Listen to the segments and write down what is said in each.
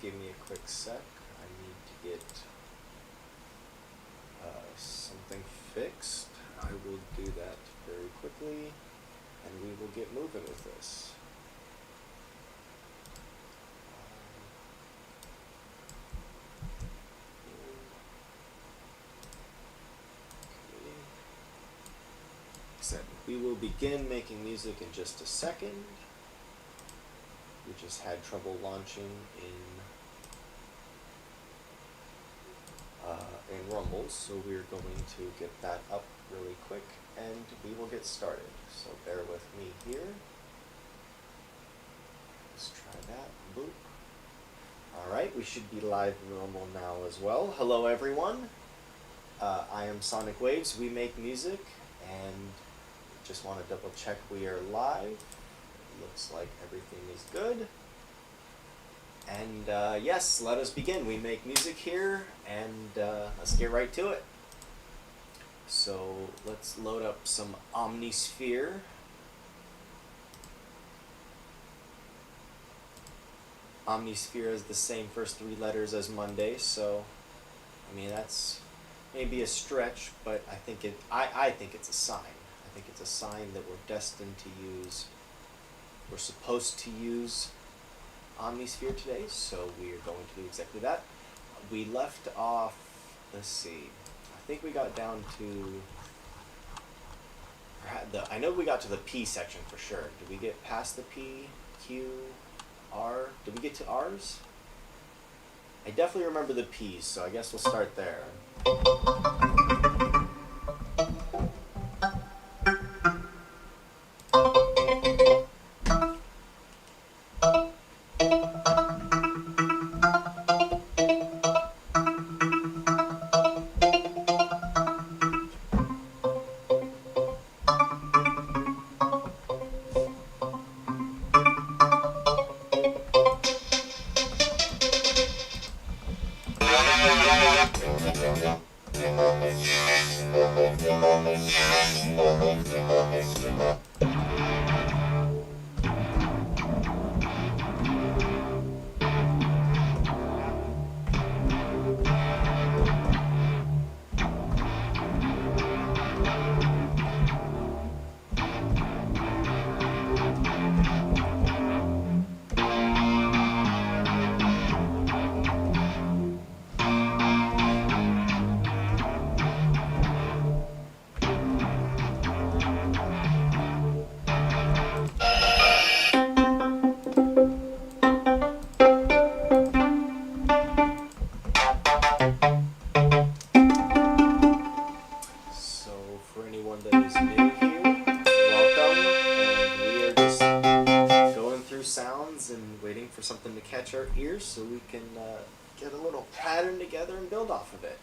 Give me a quick sec. I need to get something fixed. I will do that very quickly, and we will get moving with this. We will begin making music in just a second. We just had trouble launching in Rumble, so we're going to get that up really quick, and we will get started. So bear with me here. Let's try that. Boop. All right, we should be live in Rumble now as well. Hello, everyone. I am Sonic Waves. We make music, and just want to double check we are live. Looks like everything is good. And yes, let us begin. We make music here, and let's get right to it. So let's load up some Omnisphere. Omnisphere is the same first three letters as Monday, so I mean that's maybe a stretch, but I think it's a sign. I think it's a sign that we're destined to use. We're supposed to use Omnisphere today, so we are going to do exactly that. We left off, let's see, I think we got down to, I know we got to the P section for sure. Did we get past the P, Q, R? Did we get to R's? I definitely remember the P's, so I guess we'll start there. For something to catch our ears so we can get a little pattern together and build off of it.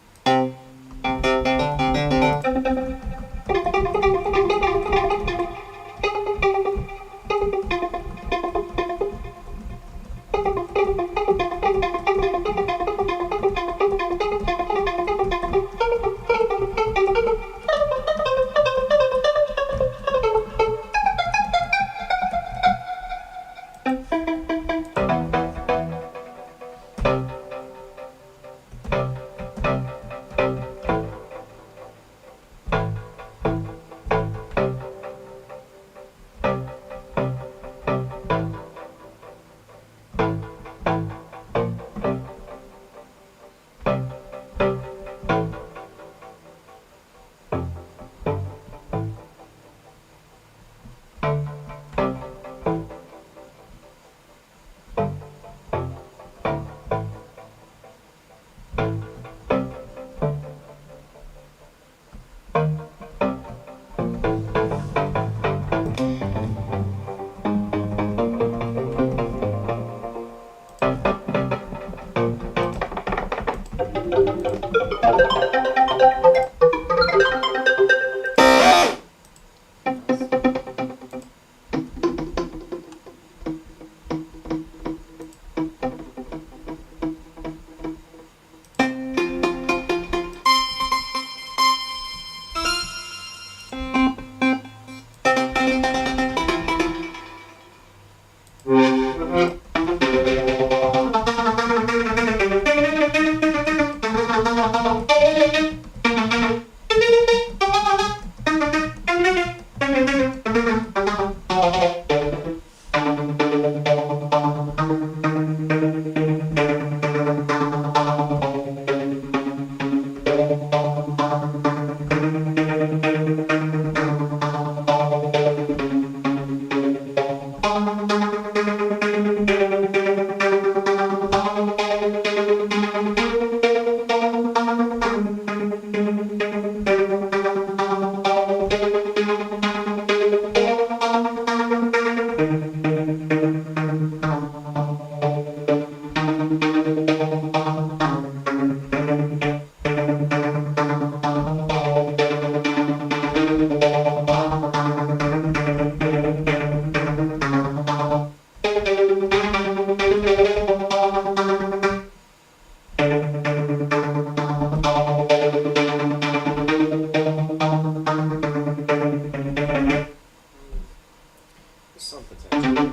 Some potential.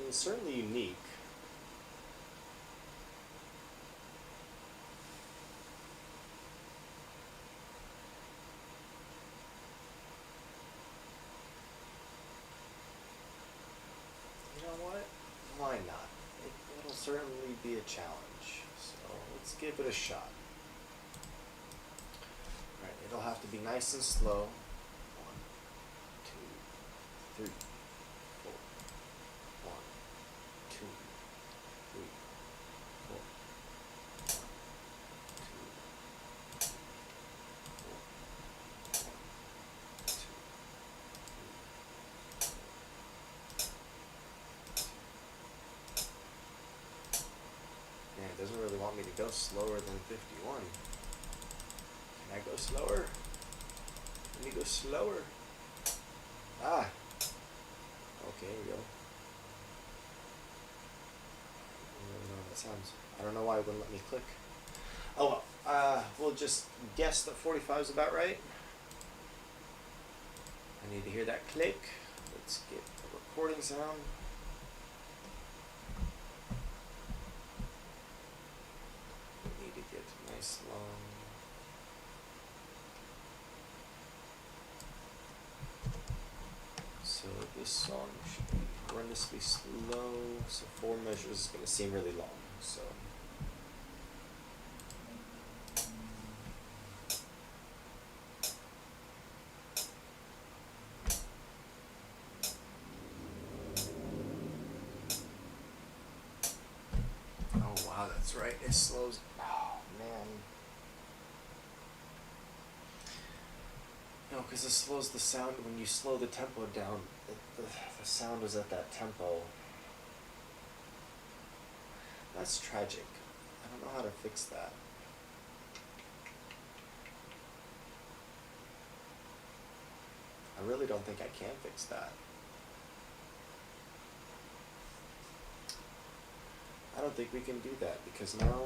It's certainly unique. You know what? Why not? It'll certainly be a challenge. So let's give it a shot. Alright, it'll have to be nice and slow. 1, 2, 3, 4. 1, 2, 3, 4. 1, 2, 2. Man, it doesn't really want me to go slower than 51. Can I go slower? Let me go slower. Ah. Okay, here we go. I don't know how that sounds. I don't know why it wouldn't let me click. Oh well, we'll just guess that 45 is about right. I need to hear that click. Let's get the recording sound. We need to get nice long. So this song should be horrendously slow. So 4 measures is going to seem really long. So. Oh wow, that's right. It slows. Oh man. No, because it slows the sound when you slow the tempo down. The sound was at that tempo. That's tragic. I don't know how to fix that. I really don't think I can fix that. I don't think we can do that because now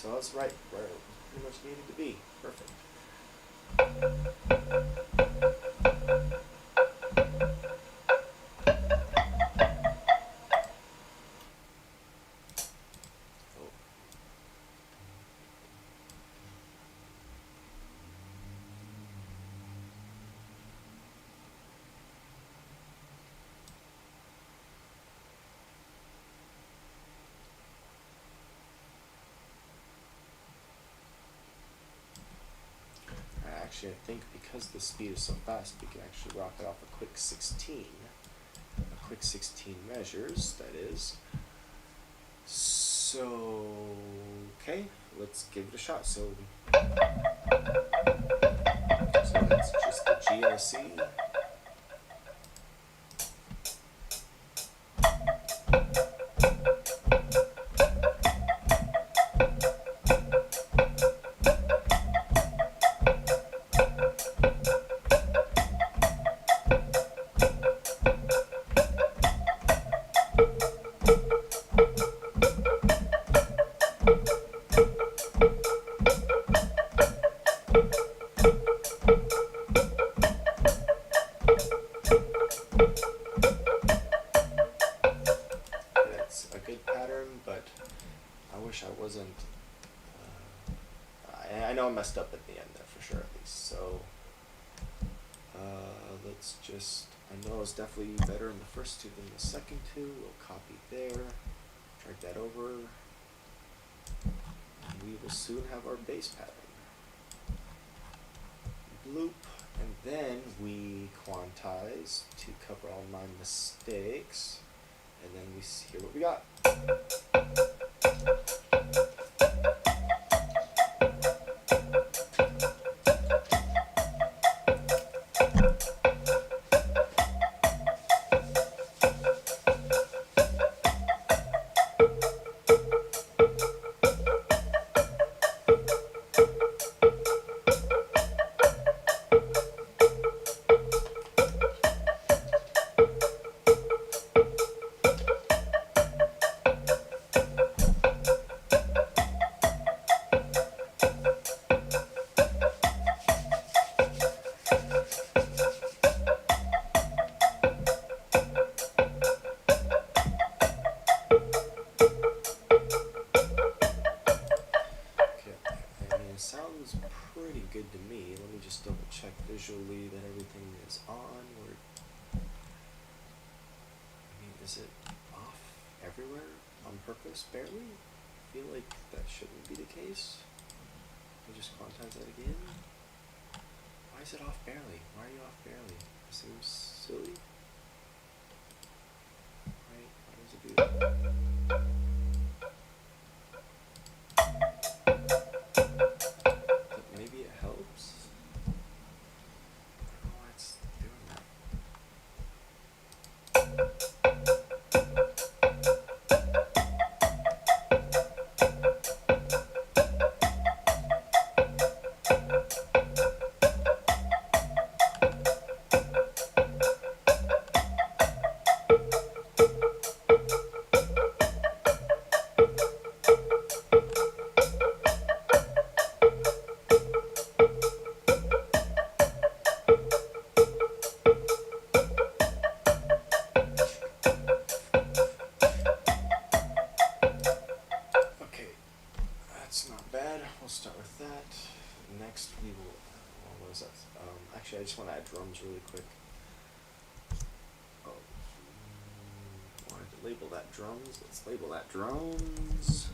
So I was right where it pretty much needed to be. Perfect. Oh. Actually, I think because the speed is so fast, we can actually rock it off a quick 16. A quick 16 measures, that is. So, okay, let's give it a shot. So that's just the GLC. That's a good pattern, but I wish I wasn't. I know I messed up at the end there for sure, at least. So let's just. I know it's definitely better in the first two than the second two. We'll copy there, drag that over, and we will soon have our bass pattern. Loop, and then we quantize to cover all my mistakes, and then we see what we got. Sounds pretty good to me. Let me just double check visually that everything is on. Is it off everywhere on purpose, barely? I feel like that shouldn't be the case. Let me just quantize that again. Why is it off barely? Why are you off barely? It seems silly. Right? Why does it do that? Maybe it helps. I don't know why it's doing that. We'll start with that. Next we will, what was that? Actually I just want to add drums really quick. Oh, wanted to label that drums. Let's label that drums.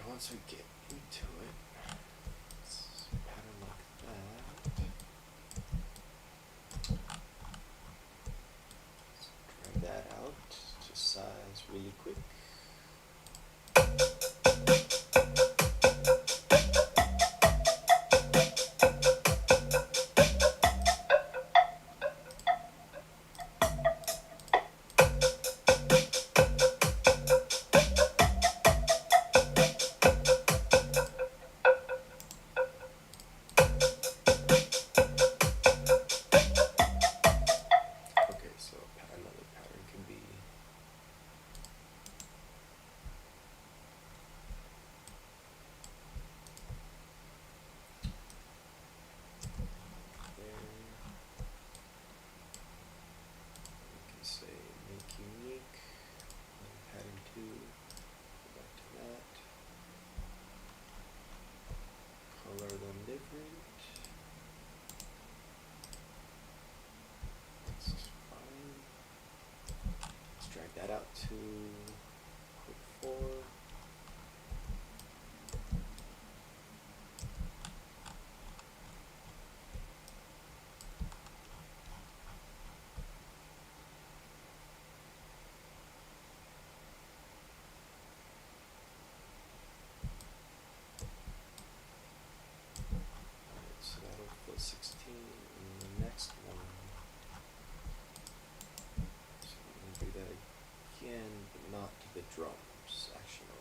Once we get into it, it's a pattern like that. Let's drag that out. really quick. Okay, so another pattern can be there. We can say make unique, and pattern 2, go back to that, color them different. That's fine. Let's drag that out to quick 4. Alright, so that'll fill 16 in the next one. So I'm going to do that again, but not to the drums. Actually, no.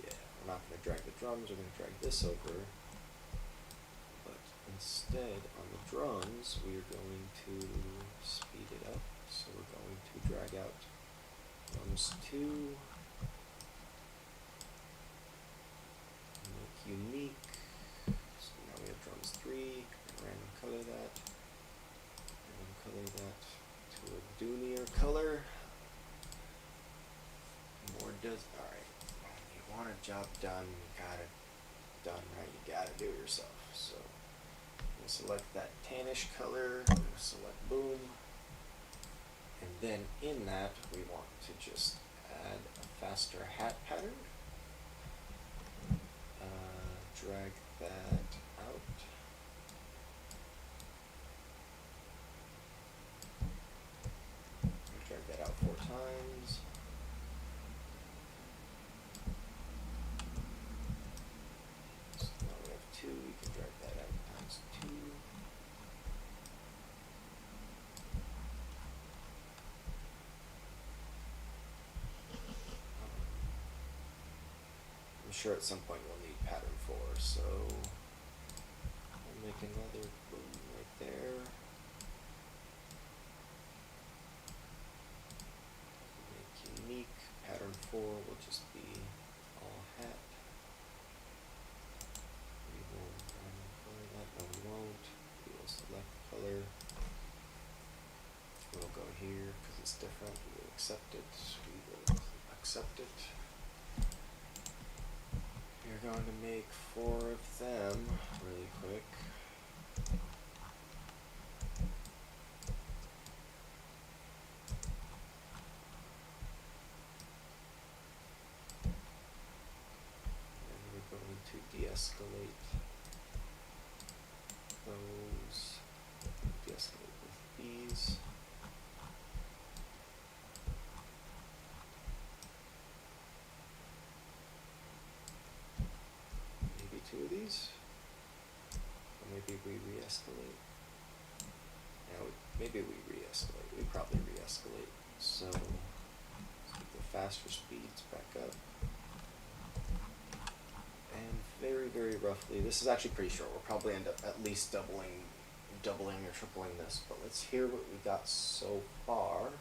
Yeah, we're not going to drag the drums, we're going to drag this over. But instead, on the drums, we are going to speed it up. So we're going to drag out drums 2, make unique. So now we have drums 3, and random color that. Random color that to a dunier color. More does, alright. You want a job done, you got it done right, you gotta do it yourself. So I'm gonna select that tannish color, I'm gonna select boom. And then in that, we want to just add a faster hat pattern. Drag that out. Drag that out 4 times. So now we have 2, we can drag that out times 2. I'm sure at some point we'll need pattern 4, so I'll make another boom right there. Make unique, pattern 4 will just be all hat. We will color that, no we won't. We will select color. We'll go here because it's different, we will accept it. We will accept it. We're going to make 4 of them really quick. And we're going to de-escalate those. De-escalate with these. Maybe 2 of these, or maybe we re-escalate. Yeah, maybe we re-escalate. We probably re-escalate. So let's get the faster speeds back up. And very, very roughly, this is actually pretty short. We'll probably end up at least doubling or tripling this. But let's hear what we got so far.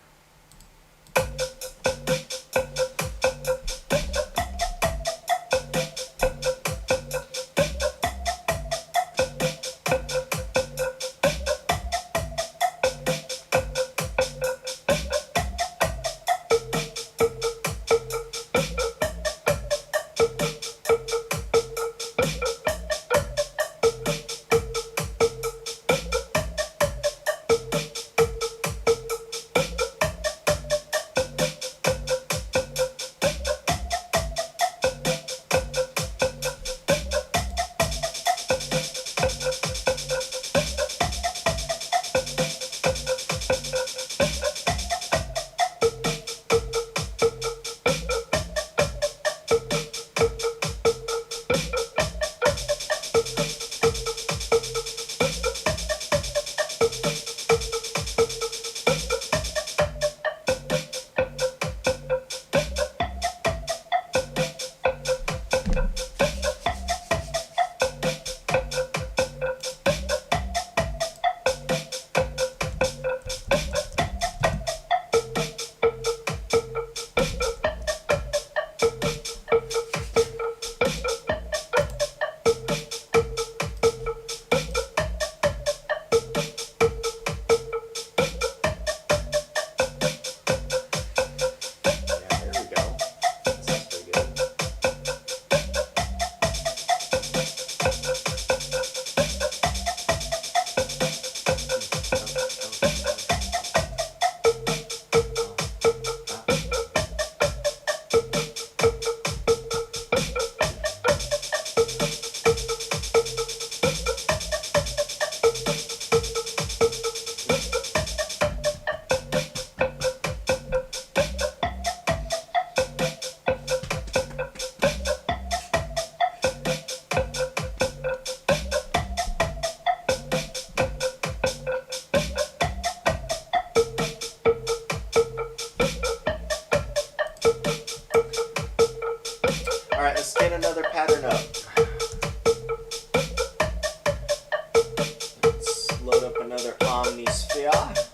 another pattern up. Let's load up another Omnisphere.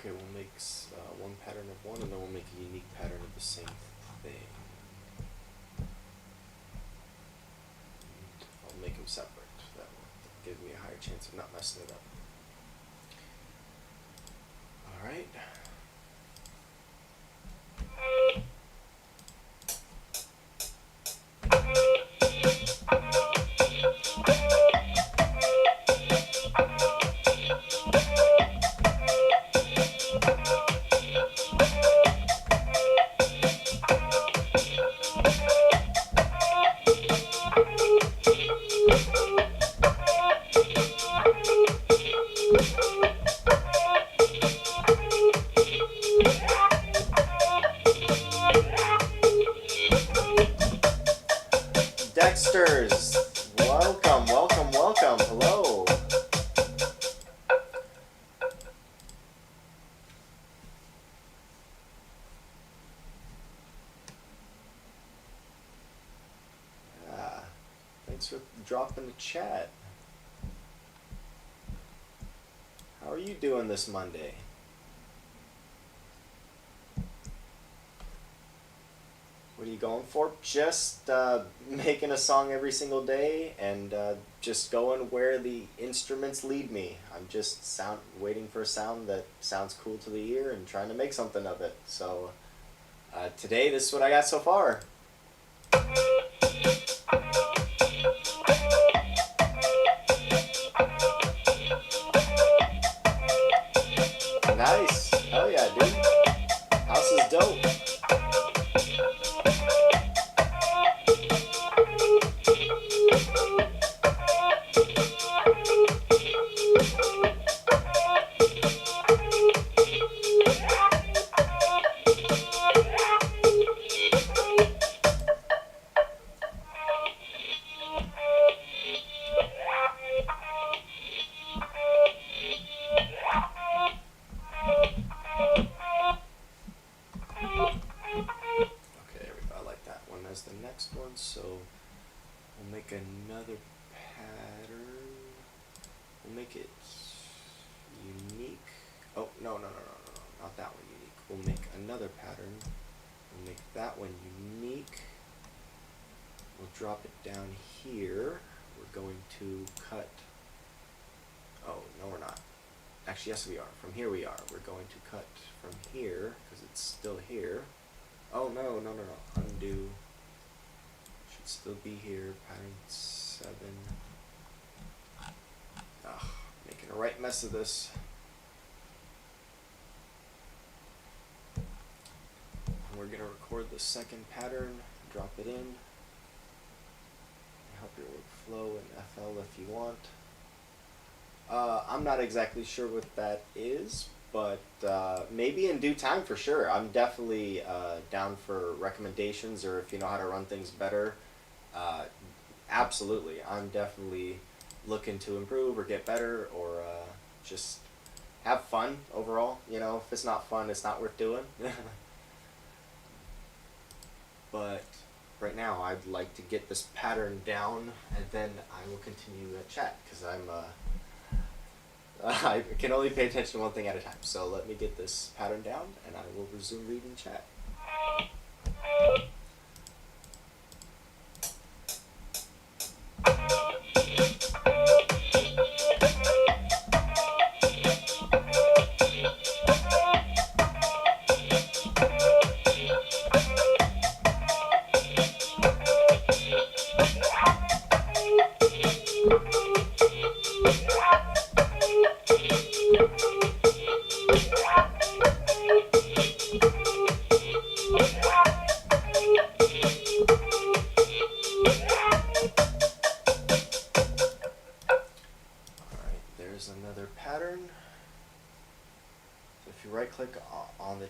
Okay, we'll make one pattern of one, and then we'll make a unique pattern of the same thing. And I'll make them separate. That will give me a higher chance of not messing it up. All right. Mixers! Welcome, welcome, welcome. Hello. Yeah. Thanks for dropping the chat. How are you doing this Monday? What are you going for? Just making a song every single day and just going where the instruments lead me. I'm just waiting for a sound that sounds cool to the ear and trying to make something of it. So today, this is what I got so far. Nice. Hell yeah, dude. House is dope. So we'll make another pattern. We'll make it unique. Oh, no, not that one unique. We'll make another pattern. We'll make that one unique. We'll drop it down here. We're going to cut. Oh, no, we're not. Actually, yes, we are. From here we are. We're going to cut from here because it's still here. Oh, no. Undo. Should still be here. Pattern 7. Ugh, making a right mess of this. And we're gonna record the second pattern, drop it in. Help your workflow in FL if you want. I'm not exactly sure what that is, but maybe in due time for sure. I'm definitely down for recommendations, or if you know how to run things better. Absolutely, I'm definitely looking to improve or get better, or just have fun overall. You know, if it's not fun, it's not worth doing. But right now, I'd like to get this pattern down, and then I will continue chat, because I can only pay attention to one thing at a time. So let me get this pattern down, and I will resume reading chat.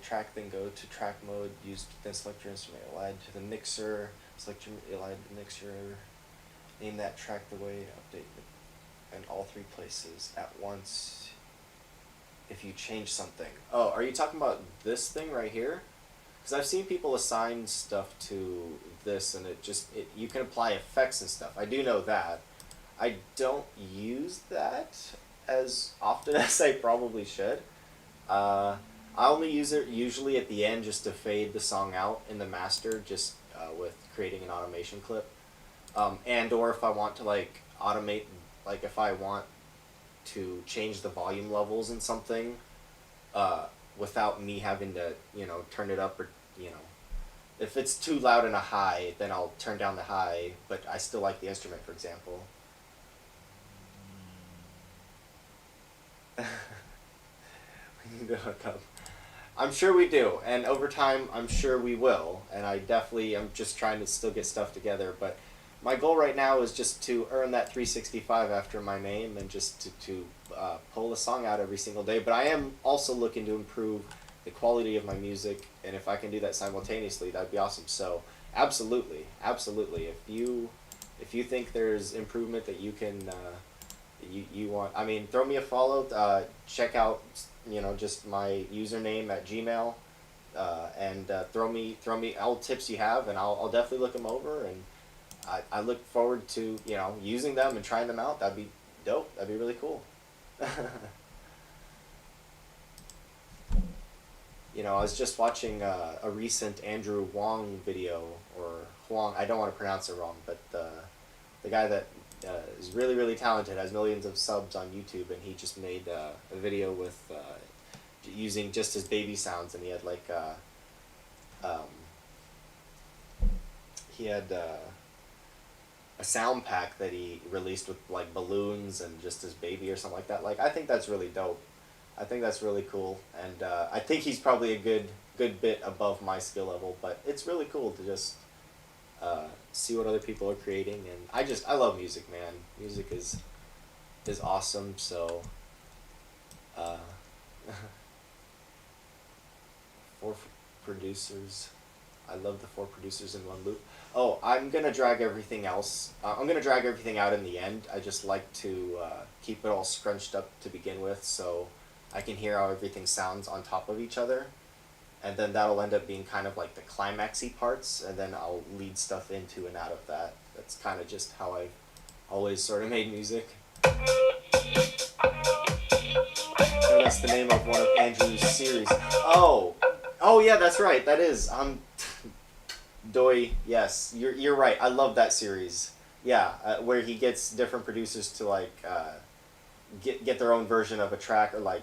Track, then go to track mode, then select your instrument, add to the mixer, select your add the mixer, name that track the way, update in all 3 places at once if you change something. Oh, are you talking about this thing right here? Because I've seen people assign stuff to this, and you can apply effects and stuff. I do know that. I don't use that as often as I probably should. I only use it usually at the end just to fade the song out in the master, just with creating an automation clip. And or if I want to like automate, like if I want to change the volume levels in something without me having to, turn it up, or, if it's too loud in a high, then I'll turn down the high, but I still like the instrument, for example. We need to hook up. I'm sure we do, and over time, I'm sure we will, and I'm just trying to still get stuff together, but my goal right now is just to earn that 365 after my name, and just to pull a song out every single day, but I am also looking to improve the quality of my music, and if I can do that simultaneously, that'd be awesome. So absolutely, if if you think there's improvement that you can you want, I mean, throw me a follow. Check out, just my username at Gmail, and throw me all tips you have, and I'll definitely look them over, and I look forward to using them and trying them out. That'd be dope. That'd be really cool. I was just watching a recent Andrew Huang video, or Huang. I don't want to pronounce it wrong, but the guy that is really, really talented, has millions of subs on YouTube, and he just made a video with using just his baby sounds, and he had like um, he had a sound pack that he released with like balloons and just his baby or something like that. Like, I think that's really dope. I think that's really cool, and I think he's probably a good bit above my skill level, but it's really cool to just see what other people are creating, and I love music, man. Music is awesome. So, uh, four producers. I love the four producers in one loop. Oh, I'm gonna drag everything else. I'm gonna drag everything out in the end. I just like to keep it all scrunched up to begin with, so I can hear how everything sounds on top of each other, and then that'll end up being kind of like the climaxy parts, and then I'll lead stuff into and out of that. That's kind of just how I've always sort of made music. So that's the name of one of Andrew's series. Oh yeah, that's right. That is Doi. Yes, you're right. I love that series. Yeah, where he gets different producers to like get their own version of a track, or like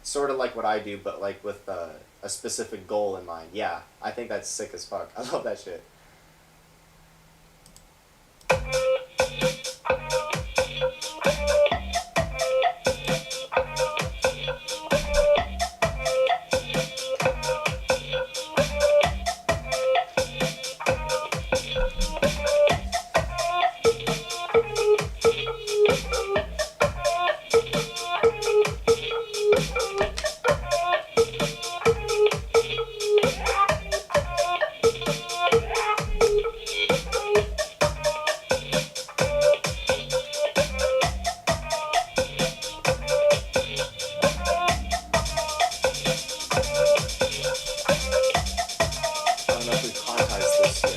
sort of like what I do, but like with a specific goal in mind. Yeah, I think that's sick as fuck. I love that shit. I don't know if we've quantized this yet.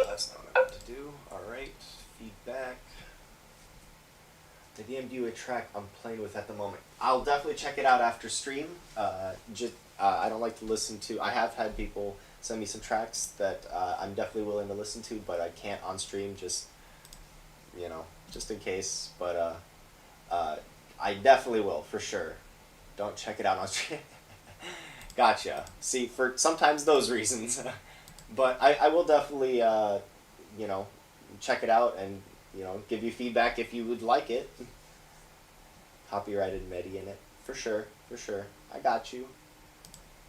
That's not what I meant to do. Alright, feedback. The DMD track I'm playing with at the moment. I'll definitely check it out after stream. I don't like to listen to. I have had people send me some tracks that I'm definitely willing to listen to, but I can't on stream. Just in case. But I definitely will for sure. Don't check it out on stream. Gotcha. See, for sometimes those reasons, but I will definitely you know check it out, and give you feedback if you would like it. Copyrighted Medi in it, for sure, for sure. I got you.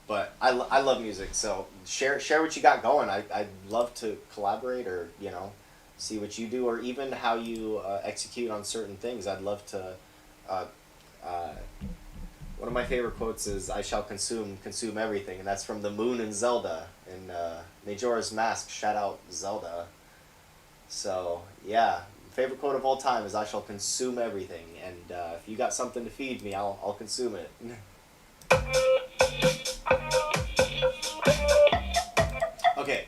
But I love music, so share what you got going. I'd love to collaborate, or see what you do, or even how you execute on certain things. I'd love to. Uh, uh, One of my favorite quotes is, "I shall consume everything," and that's from the Moon and Zelda in Majora's Mask. Shout out Zelda. So yeah, favorite quote of all time is, "I shall consume everything," and if you got something to feed me, I'll consume it. Okay,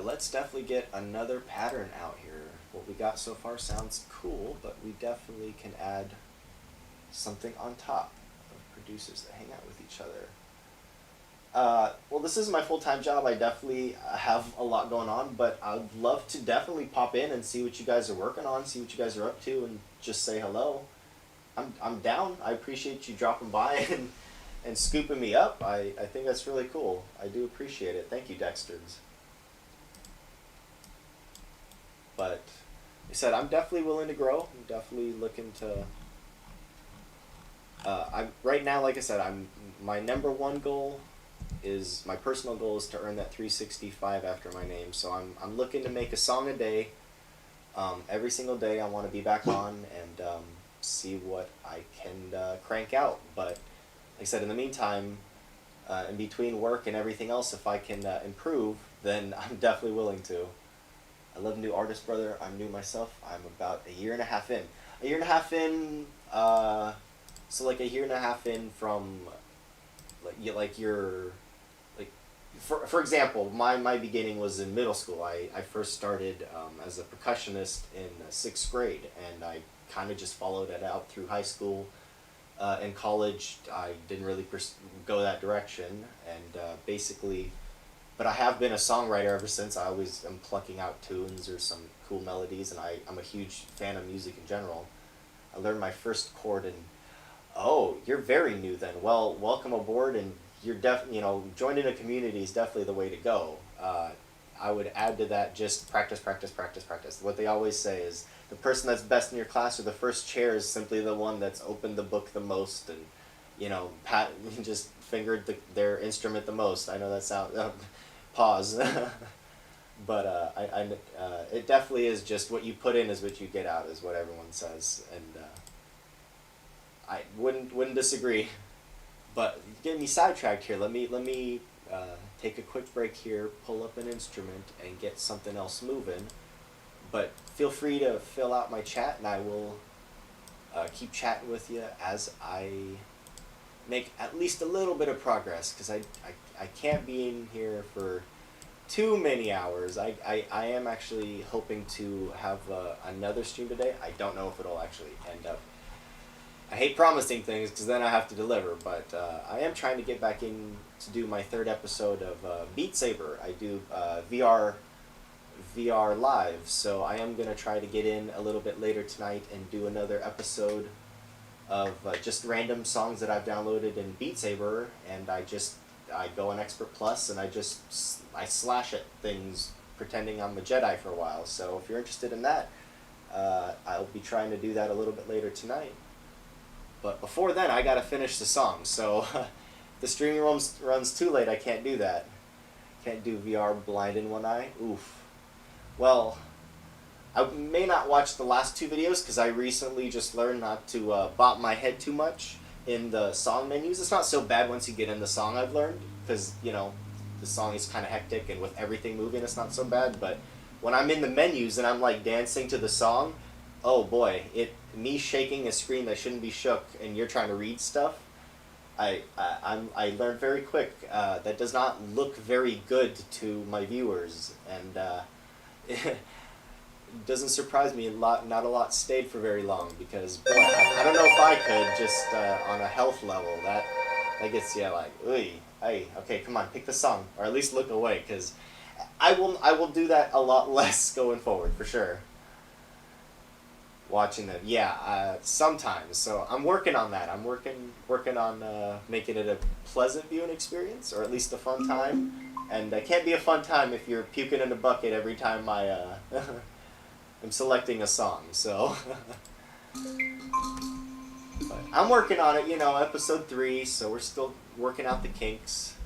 let's definitely get another pattern out here. What we got so far sounds cool, but we definitely can add something on top of producers that hang out with each other. Well, this is my full-time job. I definitely have a lot going on, but I'd love to definitely pop in and see what you guys are working on, see what you guys are up to, and just say hello. I'm down. I appreciate you dropping by and scooping me up. I think that's really cool. I do appreciate it. Thank you, Dexters. But I said I'm definitely willing to grow. I'm definitely looking to I'm right now, like I said, my number one goal is my personal goal is to earn that 365 after my name. So I'm looking to make a song a day. Every single day, I want to be back on and see what I can crank out. But like I said, in the meantime, in between work and everything else, if I can improve, then I'm definitely willing to. I love new artists, brother. I'm new myself. I'm about a year and a half in. A year and a half in. So like a year and a half in from, like your, like, for example, my beginning was in middle school. I first started as a percussionist in sixth grade, and I kind of just followed it out through high school. In college, I didn't really go that direction, and basically, but I have been a songwriter ever since. I always am plucking out tunes or some cool melodies, and I'm a huge fan of music in general. I learned my first chord in, oh, you're very new then. Well, welcome aboard, and you're joining a community is definitely the way to go. I would add to that just practice, practice, practice, practice. What they always say is the person that's best in your class or the first chair is simply the one that's opened the book the most and, just fingered their instrument the most. I know that sounds, pause. But it definitely is just what you put in is what you get out, is what everyone says. And I wouldn't disagree. But getting me sidetracked here. Let me take a quick break here, pull up an instrument, and get something else moving. But feel free to fill out my chat, and I will keep chatting with you as I make at least a little bit of progress, because I can't be in here for too many hours. I am actually hoping to have another stream today. I don't know if it'll actually end up. I hate promising things because then I have to deliver, but I am trying to get back in to do my third episode of Beat Saber. I do VR live, so I am going to try to get in a little bit later tonight and do another episode of just random songs that I've downloaded in Beat Saber, and I go on Expert Plus and I slash at things pretending I'm a Jedi for a while. So if you're interested in that, I'll be trying to do that a little bit later tonight. But before then, I gotta finish the song, so if the streaming runs too late, I can't do that. Can't do VR blind in one eye. Oof. Well, I may not watch the last two videos because I recently just learned not to bop my head too much in the song menus. It's not so bad once you get in the song, I've learned, because, the song is kind of hectic, and with everything moving, it's not so bad. But when I'm in the menus and I'm, like, dancing to the song, oh boy, me shaking a screen that shouldn't be shook and you're trying to read stuff, I learned very quick that does not look very good to my viewers, and it doesn't surprise me not a lot stayed for very long, because boy, I don't know if I could just on a health level that gets you like, hey, okay, come on, pick the song, or at least look away, because I will do that a lot less going forward for sure. Watching them, sometimes. So I'm working on that. I'm working on making it a pleasant viewing experience, or at least a fun time. And it can't be a fun time if you're puking in a bucket every time I am selecting a song. So but I'm working on it. Episode 3. So we're still working out the kinks.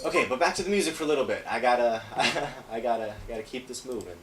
Okay, but back to the music for a little bit. I gotta keep this moving.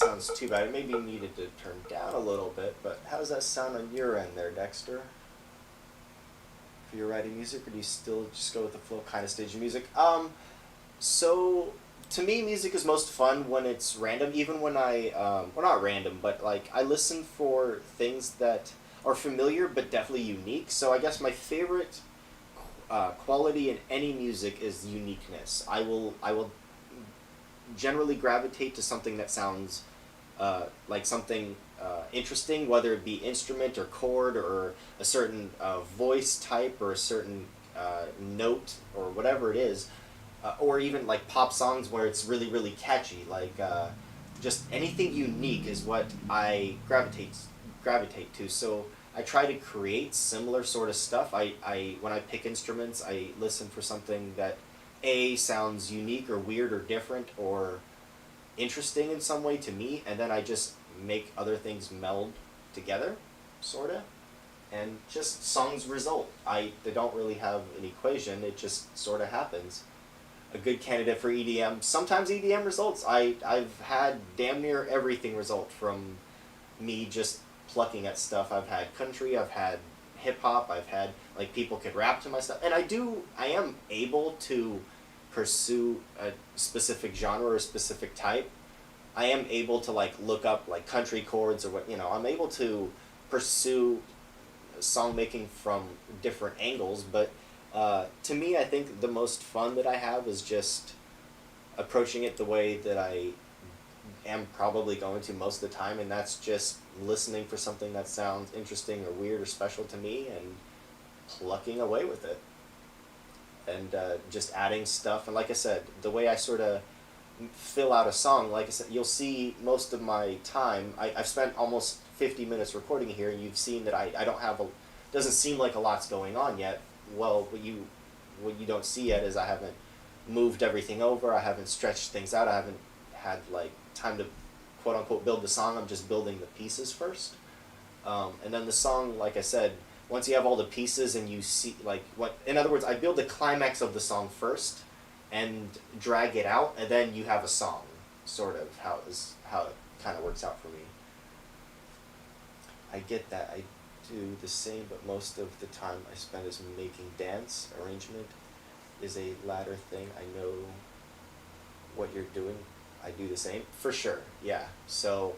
sounds too bad. It maybe needed to turn down a little bit, but how does that sound on your end there, Dexter? For your writing music, or do you still just go with the flow kind of stage of music? So to me, music is most fun when it's random. Even when well, not random, but like I listen for things that are familiar but definitely unique. So I guess my favorite quality in any music is uniqueness. I will generally gravitate to something that sounds like something interesting, whether it be instrument or chord or a certain voice type or a certain note or whatever it is, or even like pop songs where it's really really catchy. Like just anything unique is what I gravitate to. So I try to create similar sort of stuff. I when I pick instruments, I listen for something that a sounds unique or weird or different or interesting in some way to me, and then I just make other things meld together, sorta, and just songs result. They don't really have an equation. It just sort of happens. A good candidate for EDM. Sometimes EDM results. I've had damn near everything result from me just plucking at stuff. I've had country. I've had hip hop. I've had like people could rap to my stuff, and I am able to pursue a specific genre or a specific type. I am able to like look up like country chords or what, I'm able to pursue song making from different angles, but to me I think the most fun that I have is just approaching it the way that I am probably going to most of the time, and that's just listening for something that sounds interesting or weird or special to me and plucking away with it. And just adding stuff, and like I said, the way I sort of fill out a song, like I said, you'll see most of my time, I've spent almost 50 minutes recording here, and you've seen that I don't have doesn't seem like a lot's going on yet. Well, what you don't see yet is I haven't moved everything over, I haven't stretched things out, I haven't had like time to quote unquote build the song. I'm just building the pieces first, and then the song, like I said, once you have all the pieces and you see like what, in other words, I build the climax of the song first and drag it out, and then you have a song, sort of how it kind of works out for me. I get that. I do the same, but most of the time I spend is making dance. Arrangement is a latter thing. I know what you're doing. I do the same, for sure, yeah. So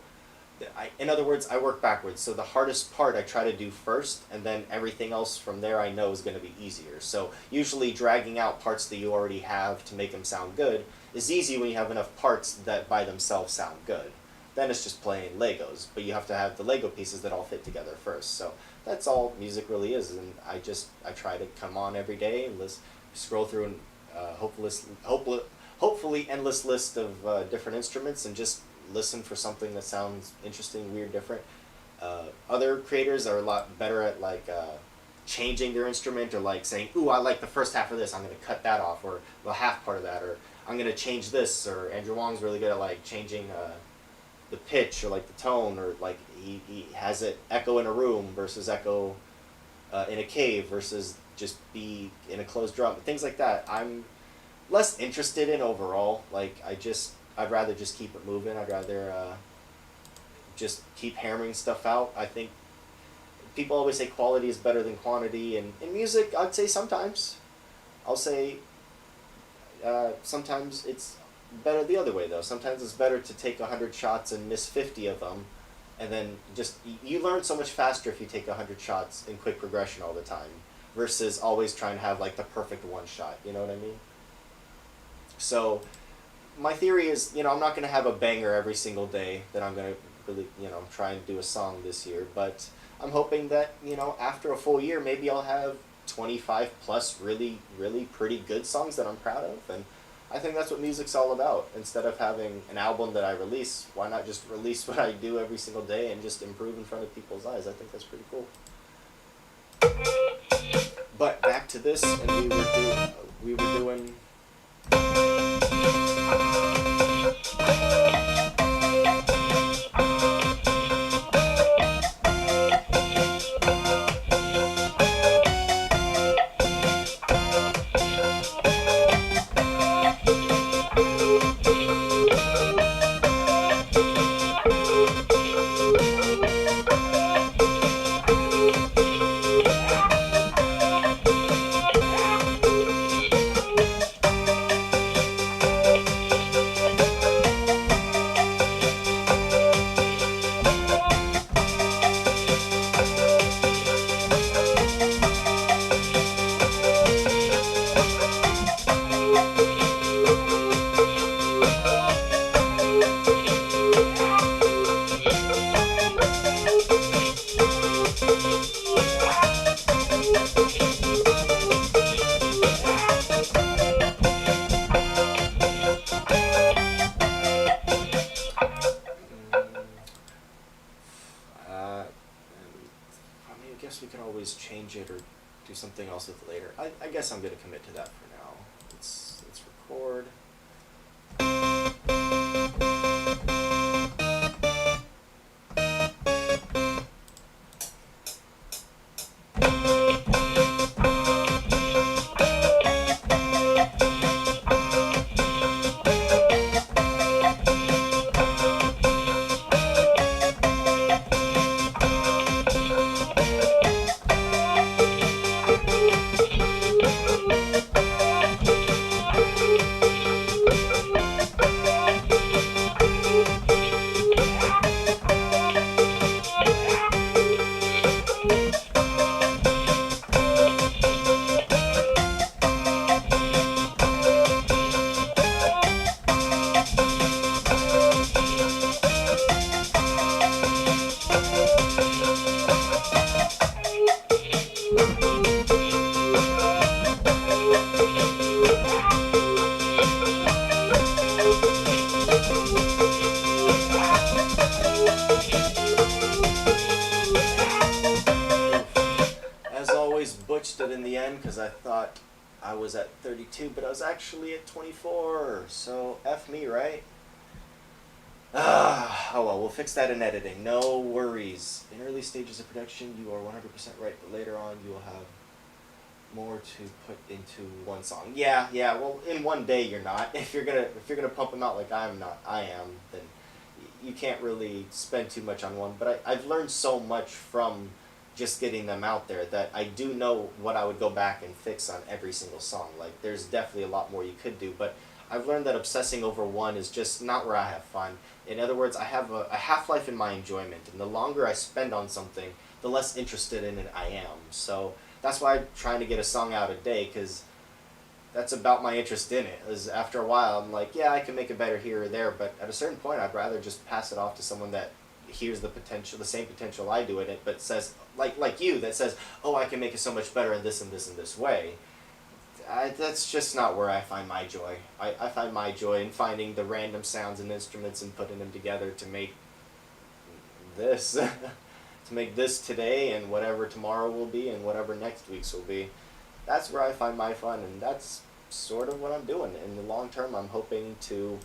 in other words, I work backwards. So the hardest part I try to do first, and then everything else from there I know is going to be easier. So usually dragging out parts that you already have to make them sound good is easy when you have enough parts that by themselves sound good. Then it's just playing Legos, but you have to have the Lego pieces that all fit together first. So that's all music really is, and I try to come on every day and scroll through and hopefully endless list of different instruments and just listen for something that sounds interesting, weird, different. Other creators are a lot better at like changing their instrument, or like saying, ooh, I like the first half of this, I'm going to cut that off, or the half part of that, or I'm going to change this, or Andrew Wong's really good at like changing the pitch or like the tone, or like he has it echo in a room versus echo in a cave versus just be in a closed drum, things like that. I'm less interested in overall. Like I'd rather just keep it moving. I'd rather just keep hammering stuff out. I think people always say quality is better than quantity, and in music I'd say sometimes. I'll say sometimes it's better the other way though. Sometimes it's better to take 100 shots and miss 50 of them, and then just you learn so much faster if you take 100 shots in quick progression all the time versus always trying to have like the perfect one shot, you know what I mean? So my theory is, I'm not going to have a banger every single day that I'm going to really, try and do a song this year, but I'm hoping that, after a full year, maybe I'll have 25 plus really, really pretty good songs that I'm proud of, and I think that's what music's all about. Instead of having an album that I release, why not just release what I do every single day and just improve in front of people's eyes? I think that's pretty cool. But back to this, and we were doing guess we could always change it or do something else with it later. I guess I'm gonna commit to that for now. Let's record. As always, butched it in the end because I thought I was at 32, but I was actually at 24. So F me, right? Oh well, we'll fix that in editing. No worries. In early stages of production, you are 100% right, but later on, you will have more to put into one song. Yeah. Well, in one day, you're not. If you're gonna pump them out like I am, then you can't really spend too much on one. But I've learned so much from just getting them out there that I do know what I would go back and fix on every single song. Like, there's definitely a lot more you could do, but I've learned that obsessing over one is just not where I have fun. In other words, I have a half-life in my enjoyment, and the longer I spend on something, the less interested in it I am. So that's why I'm trying to get a song out a day, because that's about my interest in it. Is after a while, I'm like, yeah, I can make it better here or there, but at a certain point, I'd rather just pass it off to someone that hears the potential, the same potential I do in it, but says, like you, that says, oh, I can make it so much better in this and this and this way. That's just not where I find my joy. I find my joy in finding the random sounds and instruments and putting them together to make this. To make this today and whatever tomorrow will be and whatever next week's will be. That's where I find my fun, and that's sort of what I'm doing. In the long term, I'm hoping to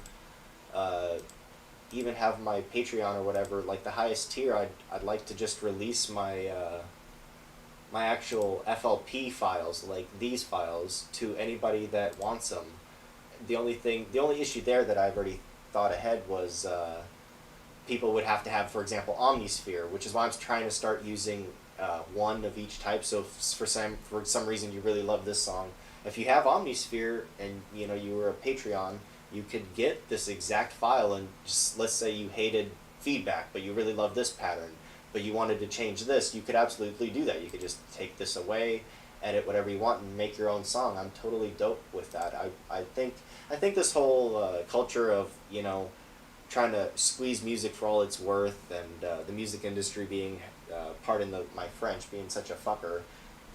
even have my Patreon or whatever, like the highest tier, I'd like to just release my my actual FLP files, like these files, to anybody that wants them. The only issue there that I've already thought ahead was people would have to have, for example, Omnisphere, which is why I'm trying to start using one of each type. So if for some reason you really love this song, if you have Omnisphere and you were a Patreon, you could get this exact file, and just let's say you hated feedback, but you really love this pattern, but you wanted to change this, you could absolutely do that. You could just take this away, edit whatever you want, and make your own song. I'm totally dope with that. I think this whole culture of trying to squeeze music for all it's worth, and the music industry being, pardon my French, being such a fucker,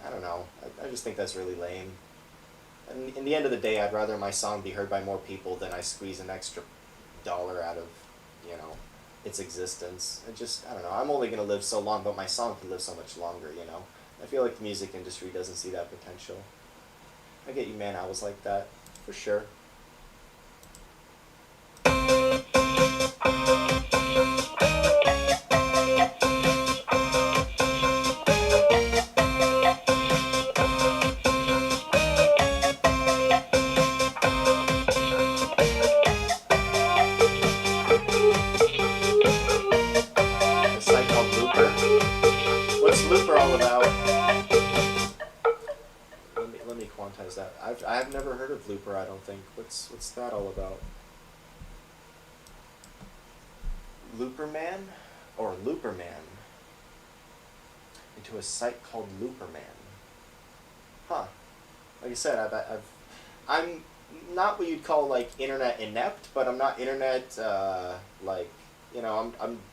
I don't know. I just think that's really lame. And in the end of the day, I'd rather my song be heard by more people than I squeeze an extra dollar out of, its existence. I don't know. I'm only going to live so long, but my song can live so much longer, I feel like the music industry doesn't see that potential. I get you, man. I was like that, for sure. Looper all about? Let me quantize that. I've never heard of Looper. I don't think. What's that all about? Looperman, or Looperman, into a site called Looperman. Huh. Like I said, I'm not what you'd call like internet inept, but I'm not internet I'm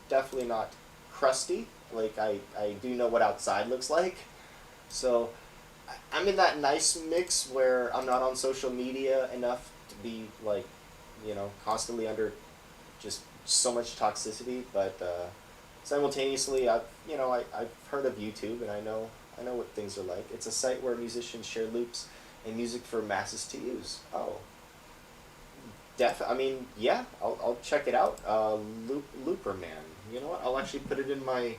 definitely not crusty. Like, I do know what outside looks like. So, I'm in that nice mix where I'm not on social media enough to be, constantly under just so much toxicity. But simultaneously, I've heard of YouTube, and I know what things are like. It's a site where musicians share loops and music for masses to use. Oh, I mean, yeah, I'll check it out. Looper Man. You know what? I'll actually put it in my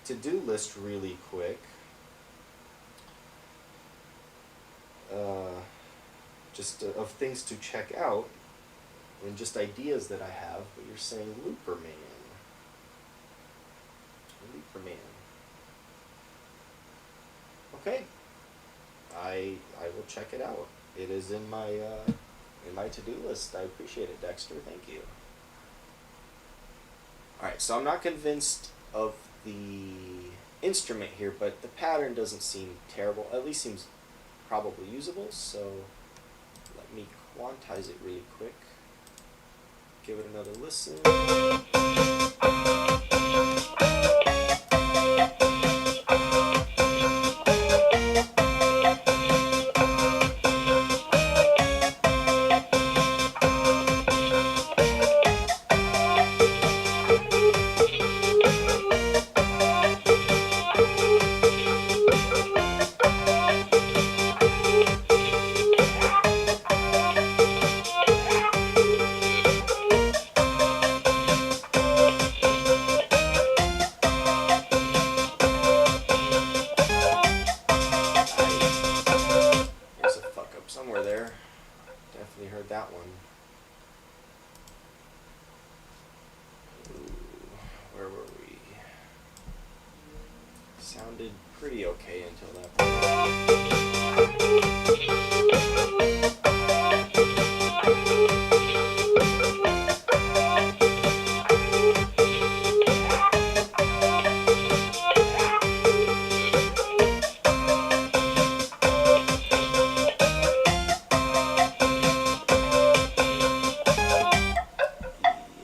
to-do list really quick. Just of things to check out and just ideas that I have. But you're saying Looper Man. Looper Man. Okay. I will check it out. It is in my to-do list. I appreciate it, Dexter. Thank you. Alright, so I'm not convinced of the instrument here, but the pattern doesn't seem terrible. At least seems probably usable, so let me quantize it really quick. Give it another listen. There's a fuck up somewhere there. Definitely heard that one. Ooh, where were we? Sounded pretty okay until that point.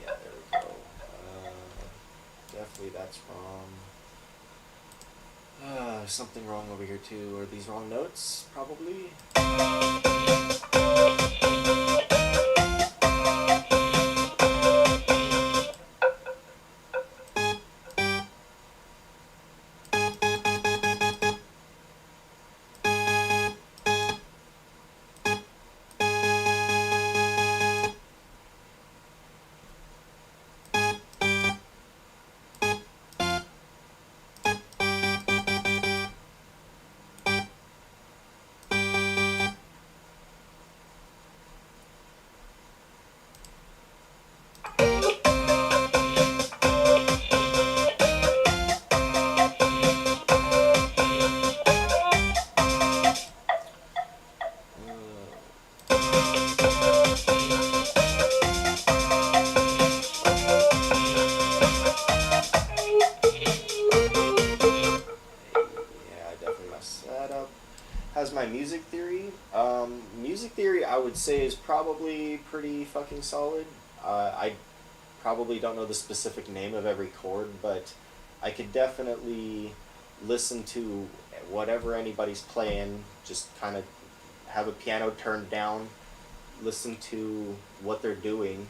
Yeah, there we go. Definitely that's wrong. Something wrong over here too. Are these wrong notes? Probably. Yeah, I definitely messed that up. How's my music theory? Music theory, I would say, is probably pretty fucking solid. I probably don't know the specific name of every chord, but I could definitely listen to whatever anybody's playing, just kind of have a piano turned down, listen to what they're doing,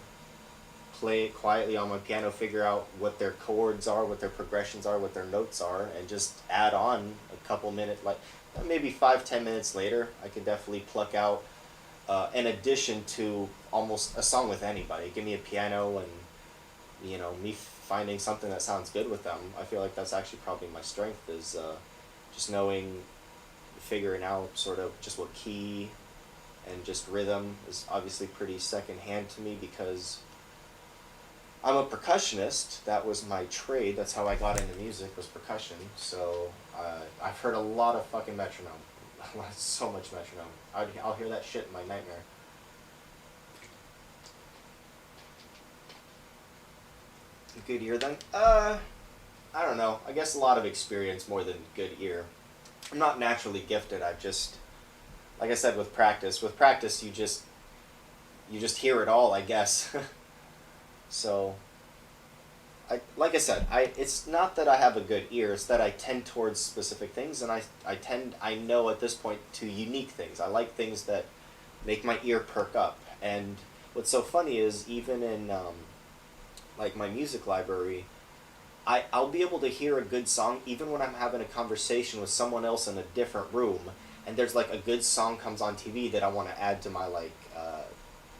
play it quietly on my piano, figure out what their chords are, what their progressions are, what their notes are, and just add on a couple minutes, like maybe 5-10 minutes later, I could definitely pluck out an addition to almost a song with anybody. Give me a piano and me finding something that sounds good with them. I feel like that's actually probably my strength is just knowing, figuring out sort of just what key and just rhythm is obviously pretty secondhand to me because I'm a percussionist. That was my trade. That's how I got into music, was percussion. So I've heard a lot of fucking metronome. So much metronome. I'll hear that shit in my nightmare. Good ear then? I don't know. I guess a lot of experience more than good ear. I'm not naturally gifted. I've just, like I said, with practice. With practice, you just hear it all, I guess. So, like I said, it's not that I have a good ear, it's that I tend towards specific things, and I know at this point to unique things. I like things that make my ear perk up. And what's so funny is even in, like my music library, I'll be able to hear a good song even when I'm having a conversation with someone else in a different room, and there's like a good song comes on TV that I want to add to my like.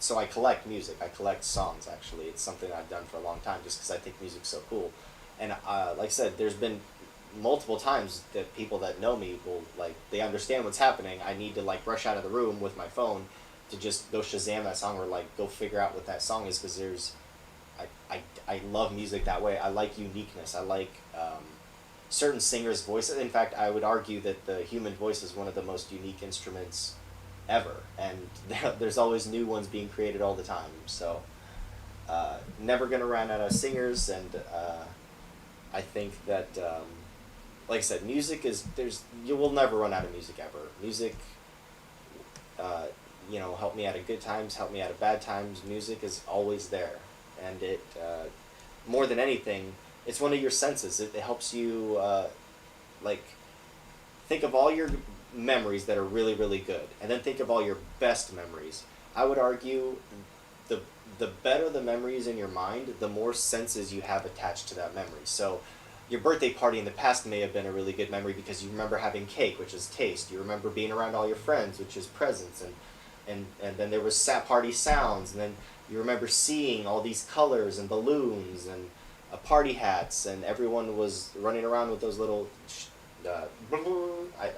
So I collect music. I collect songs. Actually, it's something I've done for a long time, just because I think music's so cool. And like I said, there's been multiple times that people that know me will like they understand what's happening. I need to like rush out of the room with my phone to just go Shazam that song or like go figure out what that song is because there's I love music that way. I like uniqueness. I like certain singers' voices. In fact, I would argue that the human voice is one of the most unique instruments ever, and there's always new ones being created all the time. So, never gonna run out of singers, and I think that, like I said, music is you will never run out of music ever. Music, help me out of good times, help me out of bad times. Music is always there, and it more than anything, it's one of your senses. It helps you like think of all your memories that are really really good, and then think of all your best memories. I would argue the the better the memories in your mind, the more senses you have attached to that memory. So your birthday party in the past may have been a really good memory because you remember having cake, which is taste. You remember being around all your friends, which is presence, and then there was party sounds, and then you remember seeing all these colors and balloons and party hats, and everyone was running around with those little I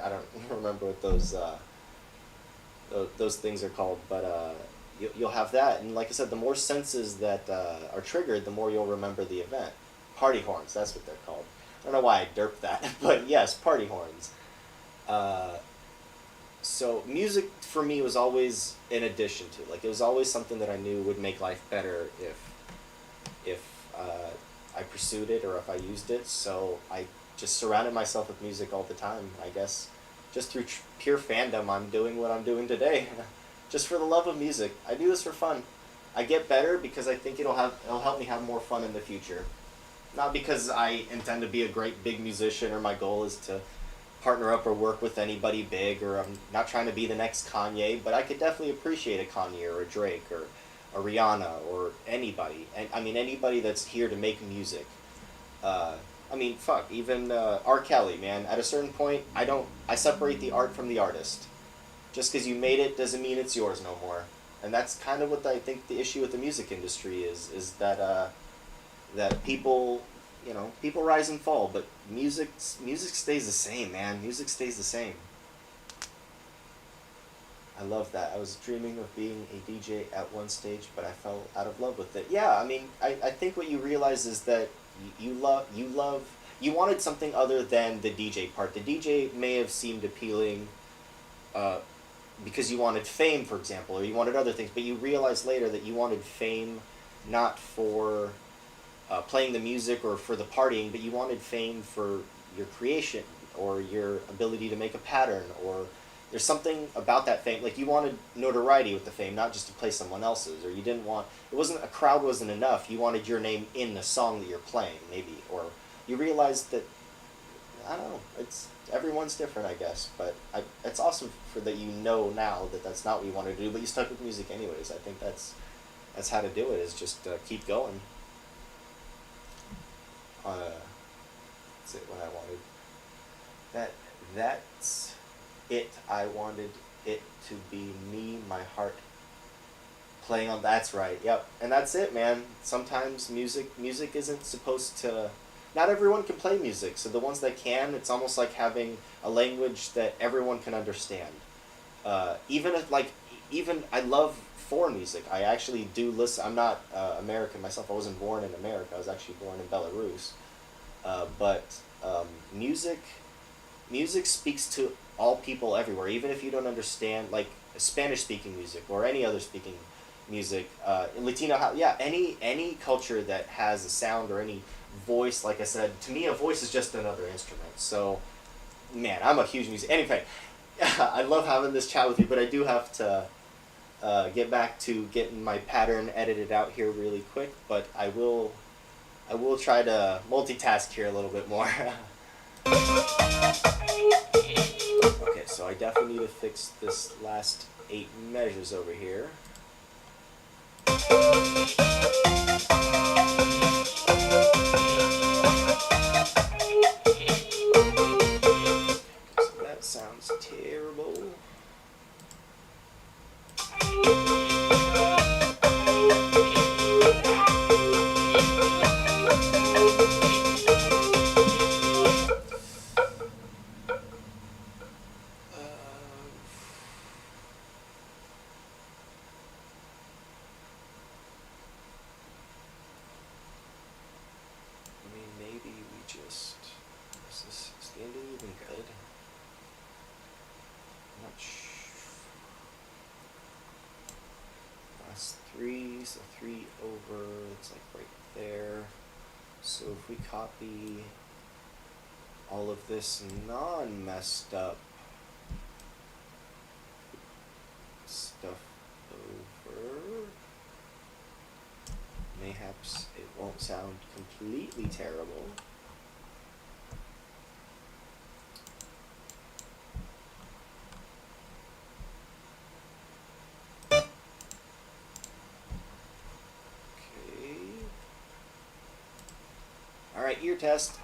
don't remember what those things are called, but you'll have that, and like I said, the more senses that are triggered, the more you'll remember the event. Party horns, that's what they're called. I don't know why I derped that, but yes, party horns. So music for me was always in addition to, like, it was always something that I knew would make life better if I pursued it or if I used it. So I just surrounded myself with music all the time. I guess just through pure fandom, I'm doing what I'm doing today, just for the love of music. I do this for fun. I get better because I think it'll help me have more fun in the future. Not because I intend to be a great big musician or my goal is to partner up or work with anybody big, or I'm not trying to be the next Kanye, but I could definitely appreciate a Kanye or a Drake or a Rihanna or anybody. And I mean anybody that's here to make music. Fuck, even R. Kelly, man. At a certain point, I separate the art from the artist. Just because you made it doesn't mean it's yours no more. And that's kind of what I think the issue with the music industry is that that people rise and fall, but music stays the same, man. Music stays the same. I love that. I was dreaming of being a DJ at one stage, but I fell out of love with it. Yeah, I think what you realize is that you wanted something other than the DJ part. The DJ may have seemed appealing because you wanted fame, for example, or you wanted other things, but you realized later that you wanted fame not for playing the music or for the partying, but you wanted fame for your creation or your ability to make a pattern, or there's something about that fame. Like, you wanted notoriety with the fame, not just to play someone else's, or you didn't want, a crowd wasn't enough. You wanted your name in the song that you're playing, maybe, or you realized that, I don't know, everyone's different, I guess, but it's awesome that you know now that that's not what you wanted to do, but you stuck with music anyways. I think that's how to do it, is just keep going. That's it. What I wanted. That's it. I wanted it to be me, my heart playing on. That's right. Yep. And that's it, man. Sometimes music isn't supposed to. Not everyone can play music, so the ones that can, it's almost like having a language that everyone can understand. Even I love foreign music. I actually do listen. I'm not American myself. I wasn't born in America. I was actually born in Belarus. But music speaks to all people everywhere, even if you don't understand, like Spanish-speaking music or any other speaking music, Latino, any culture that has a sound or any voice. Like I said, to me, a voice is just another instrument. So, man, I'm a huge music. Anyway, I love having this chat with you, but I do have to get back to getting my pattern edited out here really quick. But I will try to multitask here a little bit more. Okay, so I definitely need to fix this last 8 measures over here. list. Is this standing even good? I'm not sure. Last three, so 3 over, it's like right there. So if we copy all of this non-messed up stuff over, mayhaps it won't sound completely terrible. Okay. All right, ear test.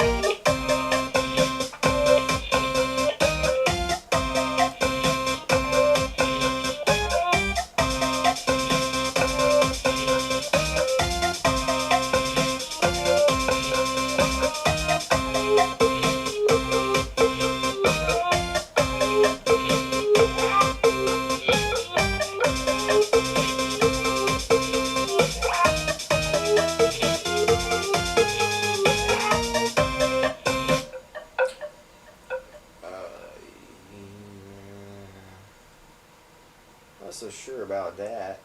Not so sure about that.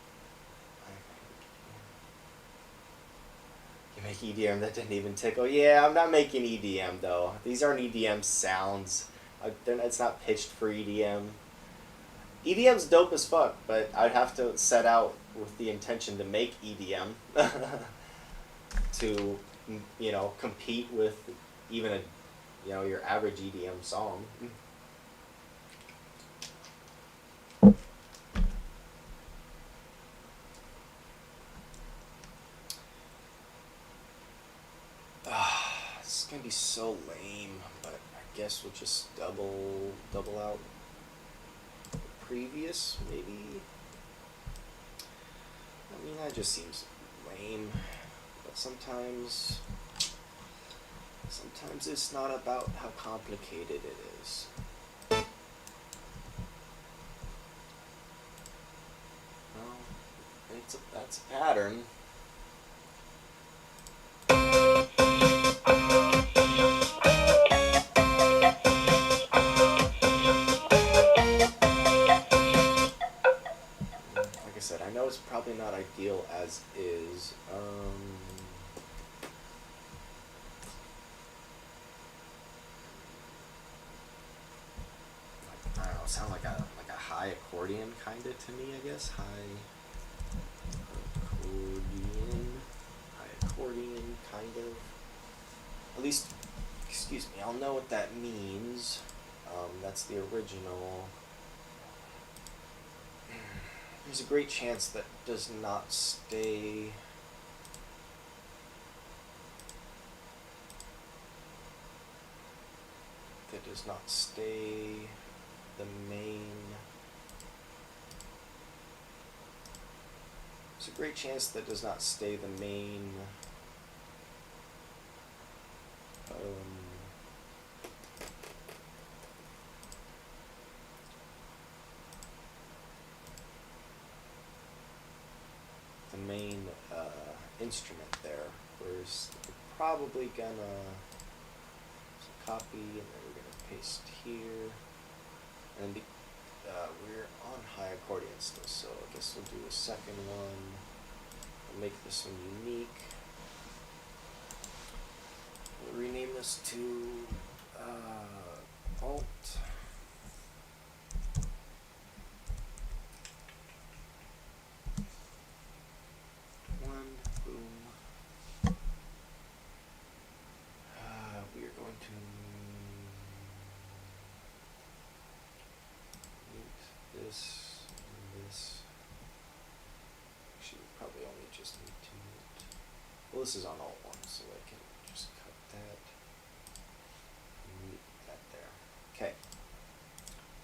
You make EDM that didn't even tickle. Yeah, I'm not making EDM though. These aren't EDM sounds. It's not pitched for EDM. EDM's dope as fuck, but I'd have to set out with the intention to make EDM to, you know, compete with even a, you know, your average EDM song. It's gonna be so lame, but I guess we'll just double out the previous, maybe. I mean, that just seems lame, but sometimes it's not about how complicated it is. Well, that's a pattern. Like I said, I know it's probably not ideal as is. I don't know, sound like a high accordion kinda to me, I guess. High accordion kind of. At least, excuse me, I'll know what that means. That's the original. There's a great chance that does not stay. That does not stay the main. There's a great chance that does not stay the main. The main instrument there. We're probably gonna copy and then we're gonna paste here, and we're on high accordion still, so I guess we'll do a second one. We'll make this one unique. We'll rename this to Alt. We are going to mute this and this. Actually, we probably only just need to mute. Well, this is on Alt 1, so I can just cut that and mute that there. Okay.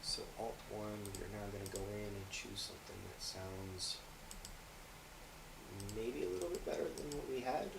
So Alt 1, we're now going to go in and choose something that sounds maybe a little bit better than what we had.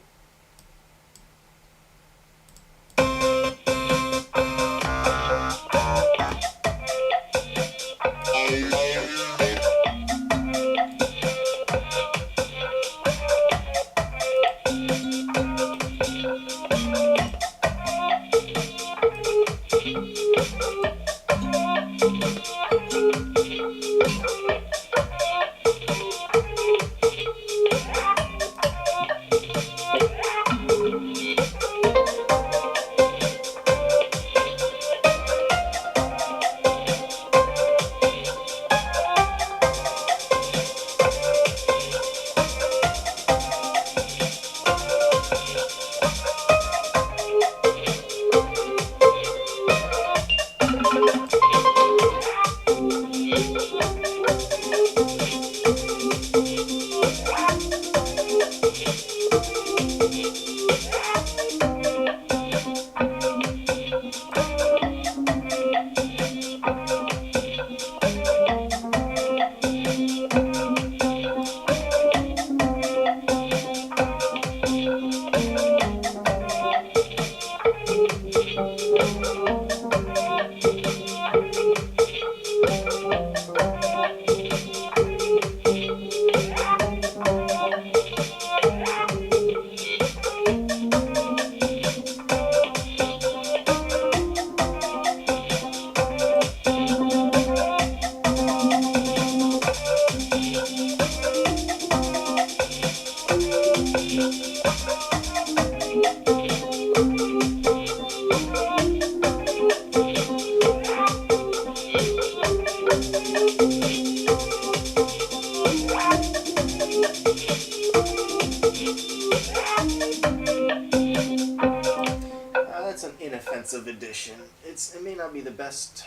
That's an inoffensive addition. It may not be the best.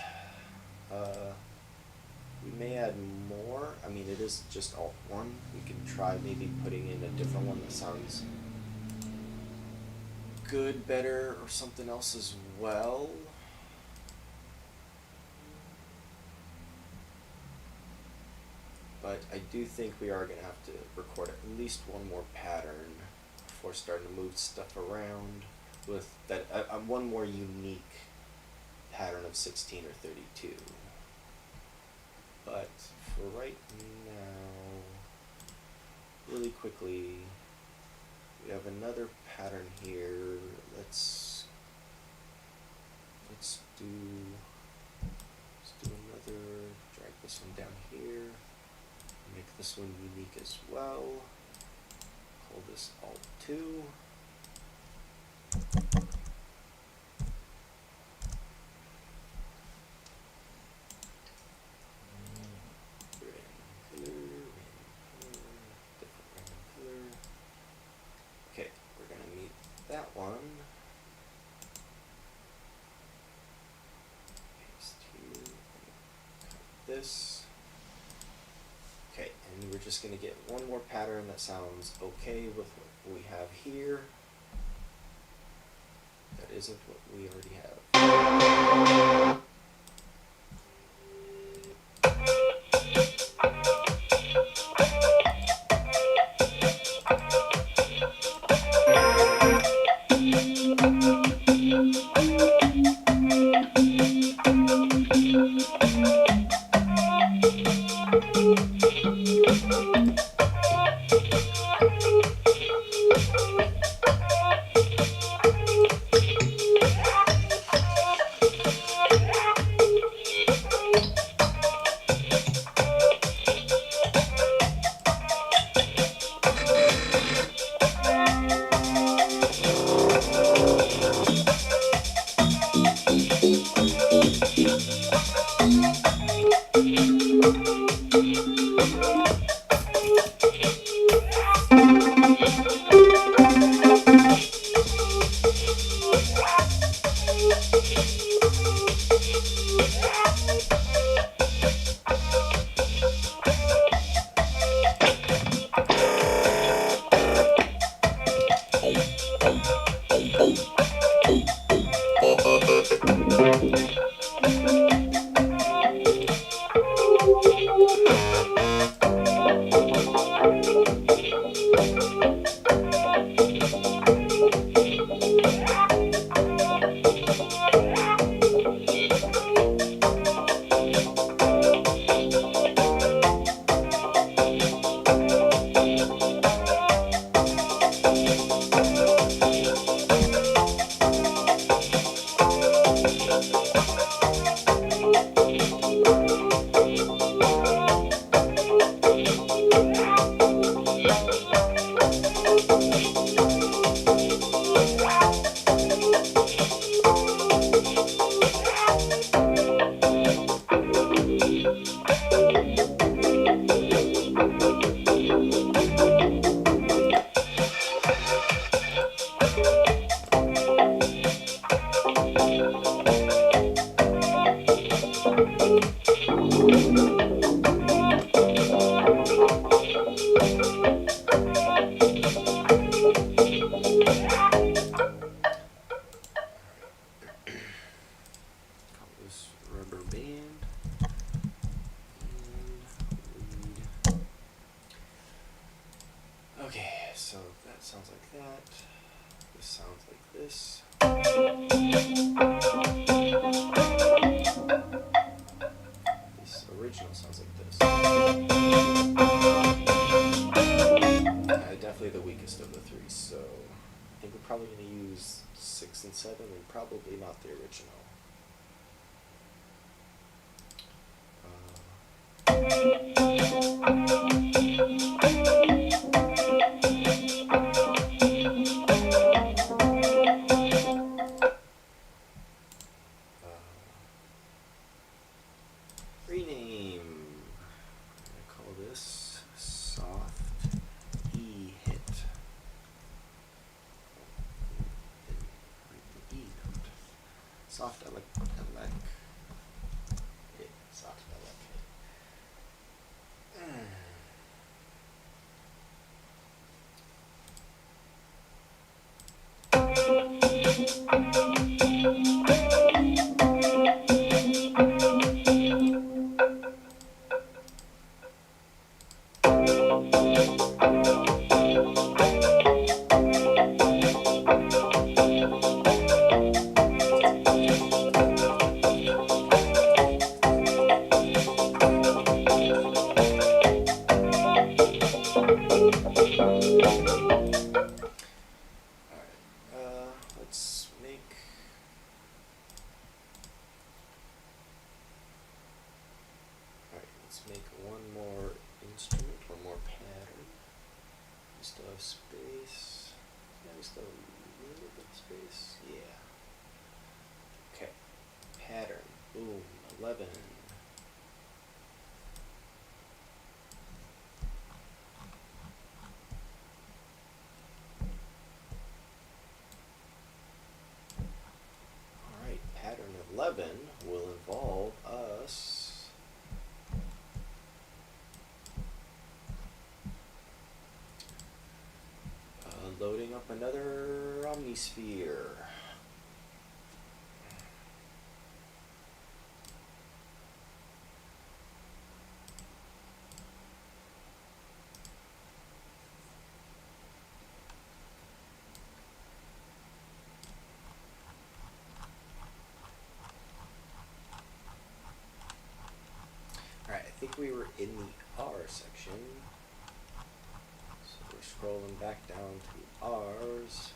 We may add more. I mean, it is just Alt 1. We could try maybe putting in a different one that sounds good, better, or something else as well. But I do think we are going to have to record at least one more pattern before starting to move stuff around with that one more unique pattern of 16 or 32. But for right now, really quickly, we have another pattern here. Let's do another, drag this one down here, make this one unique as well. Call this Alt 2. Okay, we're going to meet that one. Paste here. Cut this. Okay, and we're just going to get one more pattern that sounds okay with what we have here. That isn't what we already have. Probably not the original. Soft elec. Yeah, soft elec. Let's make. Alright, let's make one more instrument, one more pattern. We still have space. Yeah, we still have a little bit of space. Yeah. Okay. Pattern. Boom. 11. Alright, pattern 11 will involve us loading up another omnisphere. Alright, I think we were in the R section. So we're scrolling back down to R's.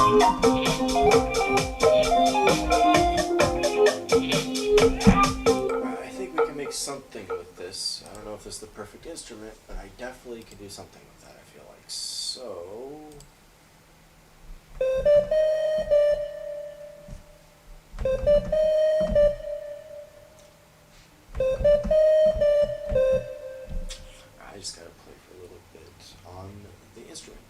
I think we can make something with this. I don't know if this is the perfect instrument, but I definitely can do something with that, I feel like. So... I just gotta play for a little bit on the instrument.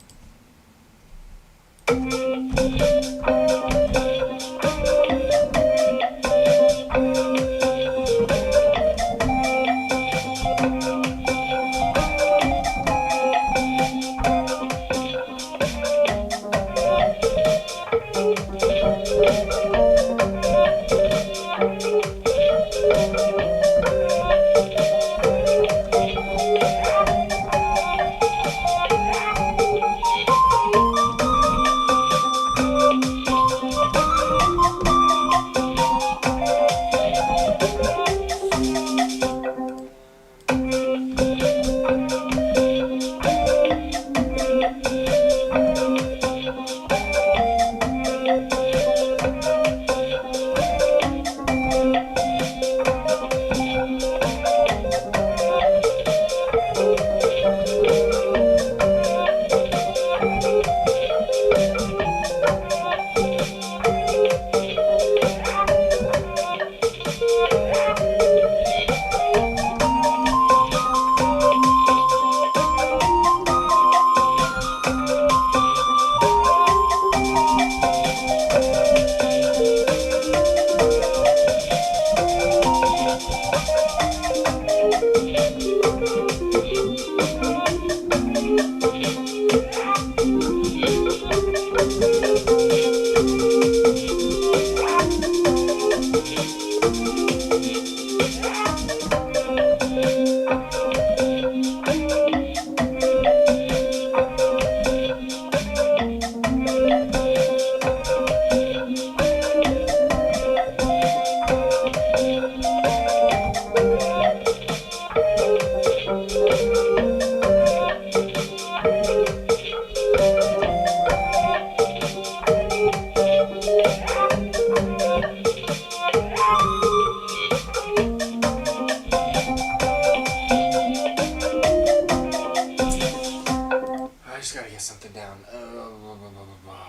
I just gotta get something down. Blah, blah, blah, blah, blah.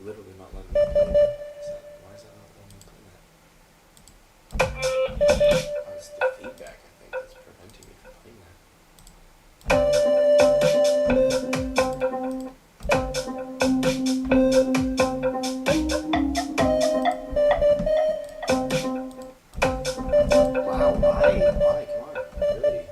Literally not letting me play that. Why is that not letting me play that? Oh, it's the feedback, I think, that's preventing me from playing that. Wow, why? Why? Come on, really?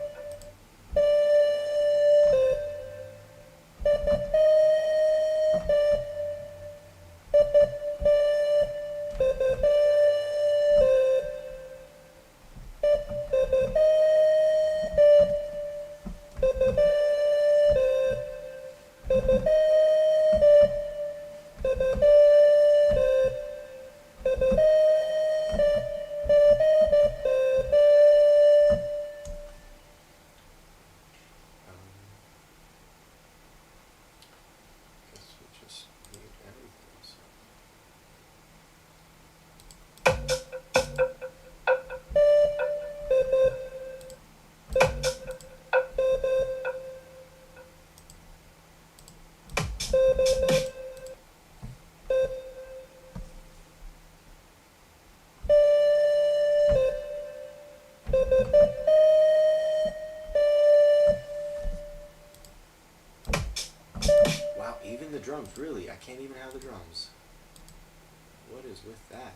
What is with that?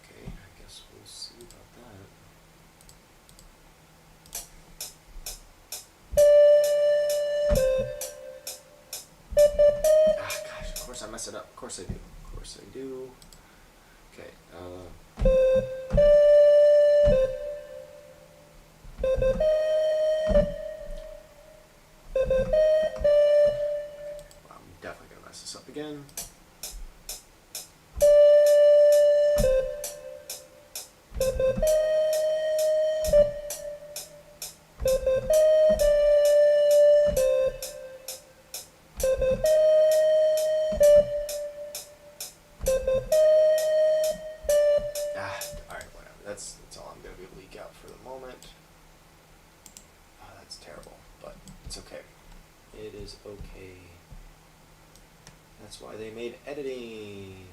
Okay, I guess we'll see about that. Ah, gosh, of course I mess it up. Of course I do. Of course I do. Okay, I'm definitely gonna mess this up again. Alright, whatever. That's all I'm gonna be able to leak out for the moment. Oh, that's terrible, but it's okay. It is okay. That's why they made editing.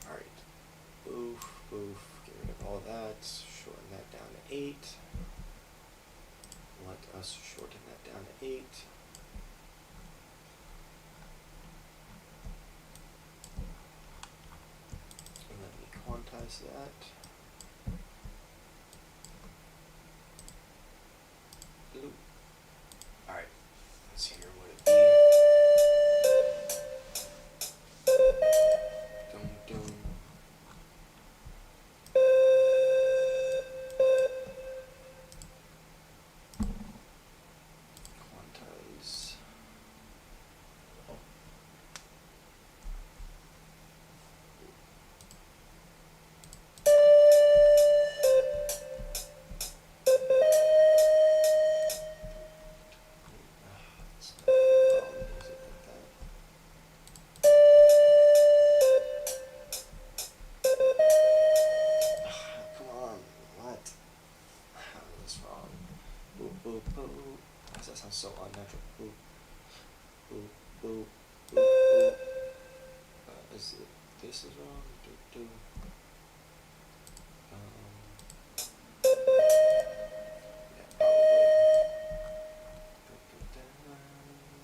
Alright. Boof, boof. Get rid of all that. Shorten that down to 8. Let us shorten that down to 8. And let me quantize that. Ooh. Alright. Let's hear what it means. Dum dum. Quantize. Why does that sound so unnatural? Boop, boop, boop, boop, boop. Is it, this is wrong? Do, do.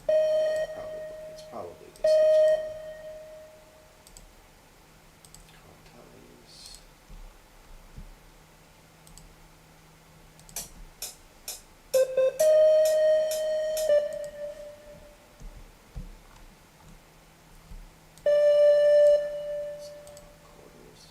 Yeah, probably. It's probably this that's wrong. Quantize. Quarters.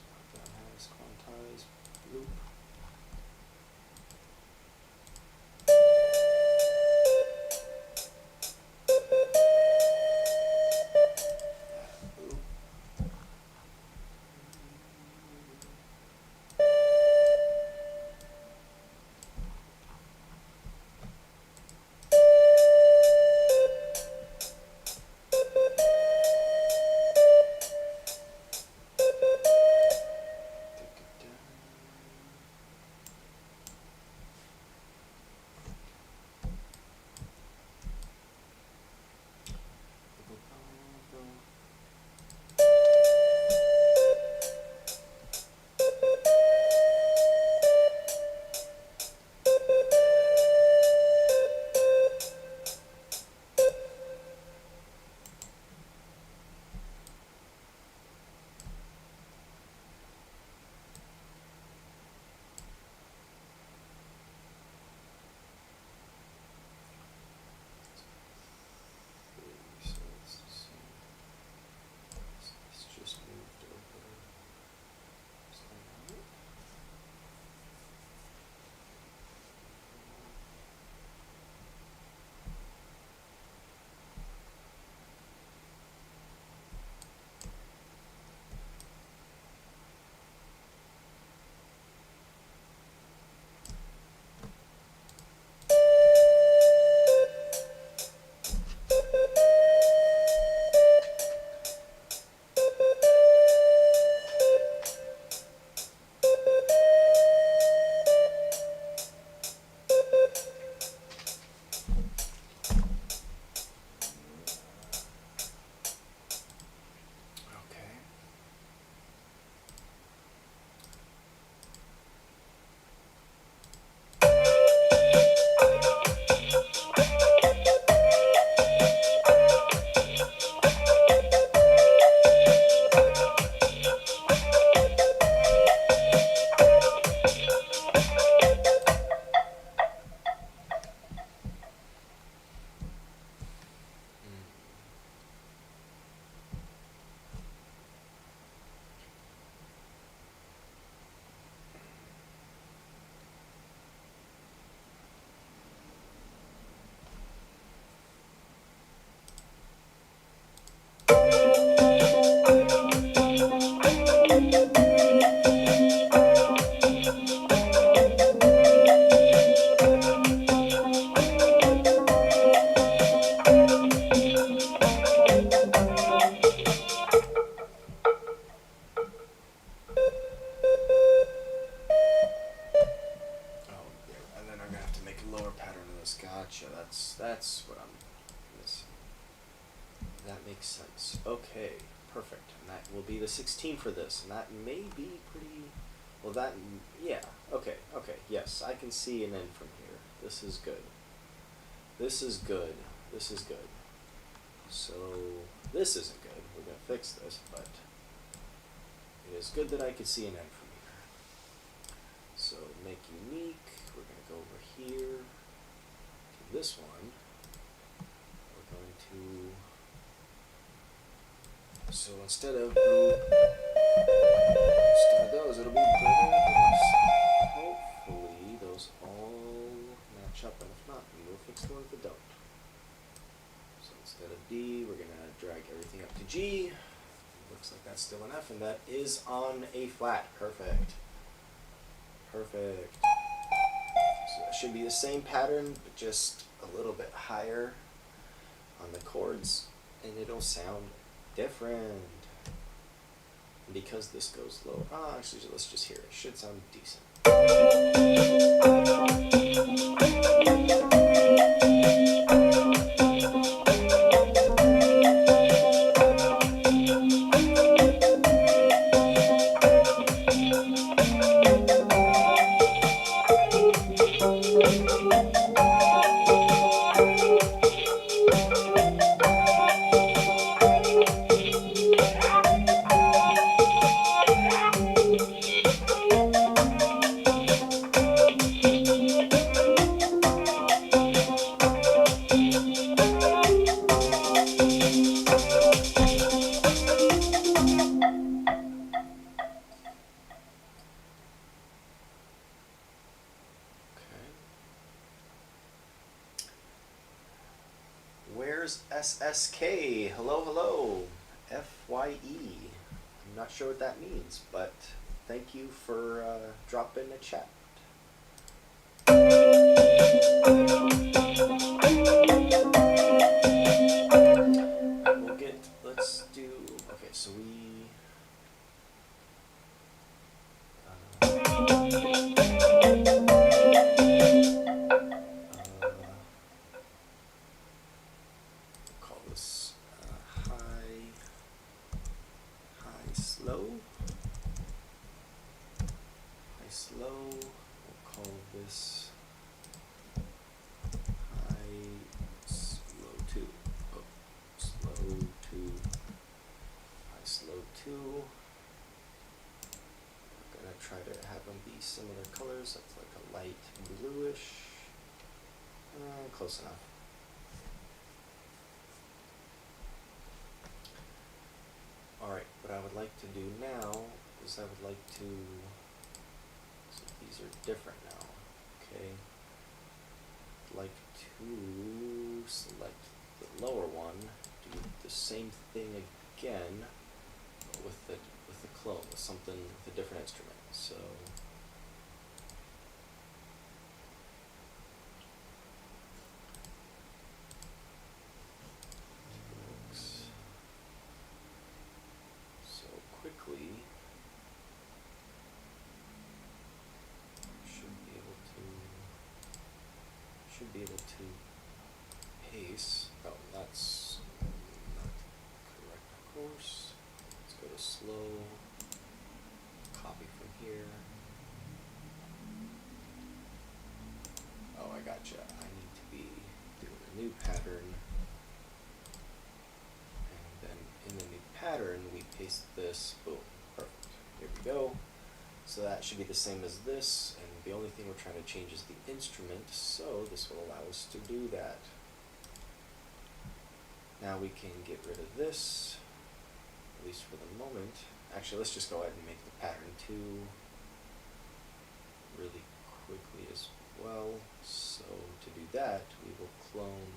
lower pattern of this. Gotcha. That's what I'm missing. That makes sense. Okay, perfect. And that will be the 16 for this, and that may be pretty. Well, that yeah. Okay. Okay. Yes, I can see an end from here. This is good. This is good. This is good. So this isn't good. We're gonna fix this, but it is good that I can see an end from here. So make unique. We're gonna go over here to this one. We're going to. So instead of those, it'll be better. Hopefully those all match up, and if not, we will fix the ones that don't. So instead of D, we're gonna drag everything up to G. Looks like that's still an F, and that is on A flat. Perfect. Perfect. So it should be the same pattern, but just a little bit higher on the chords, and it'll sound different. And because this goes lower, actually, let's just hear it. It should sound decent. Where's SSK? Hello, hello. FYE. I'm not sure what that means, but thank you for dropping a chat. We'll get, let's do, okay, so we, call this high, slow. High, slow. We'll call this high, slow 2. Oh, slow 2. High, slow 2. We're gonna try to have them be similar colors. That's like a light bluish. Close enough. Alright, what I would like to do now is I would like to, so these are different now, okay? I'd like to select the lower one, do the same thing again, but with the clone, with something, with a different instrument. So quickly should be able to pace. Oh, that's not correct, of course. Let's go to slow, copy from here. Oh, I gotcha. I need to be doing a new pattern, and then in the new pattern we paste this. Boom, perfect. Here we go. So that should be the same as this, and the only thing we're trying to change is the instrument, so this will allow us to do that. Now we can get rid of this, at least for the moment. Actually, let's just go ahead and make the pattern 2 really quickly as well. So to do that, we will clone,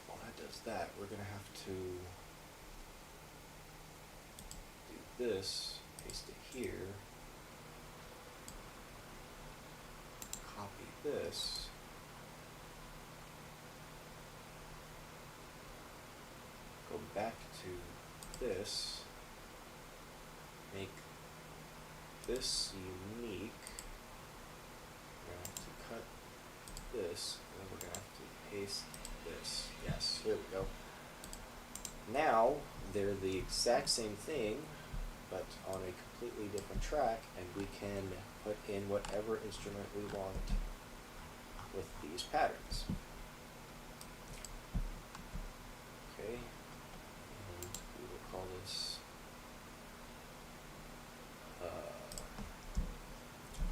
while that does that, we're going to have to do this, paste it here, copy this, go back to this, make this unique. We're going to have to cut this, and then we're going to have to paste this. Yes, here we go. Now, they're the exact same thing, but on a completely different track, and we can put in whatever instrument we want with these patterns. Okay, and we will call this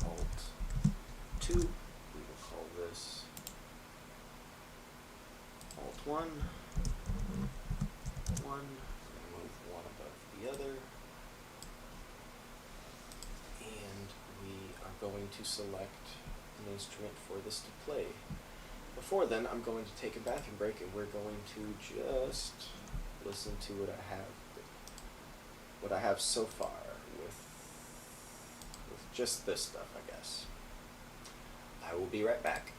Alt 2. We will call this Alt 1. Move one above the other. And we are going to select an instrument for this to play. Before then, I'm going to take a bathroom break, and we're going to just listen to what I have so far with just this stuff, I guess. I will be right back.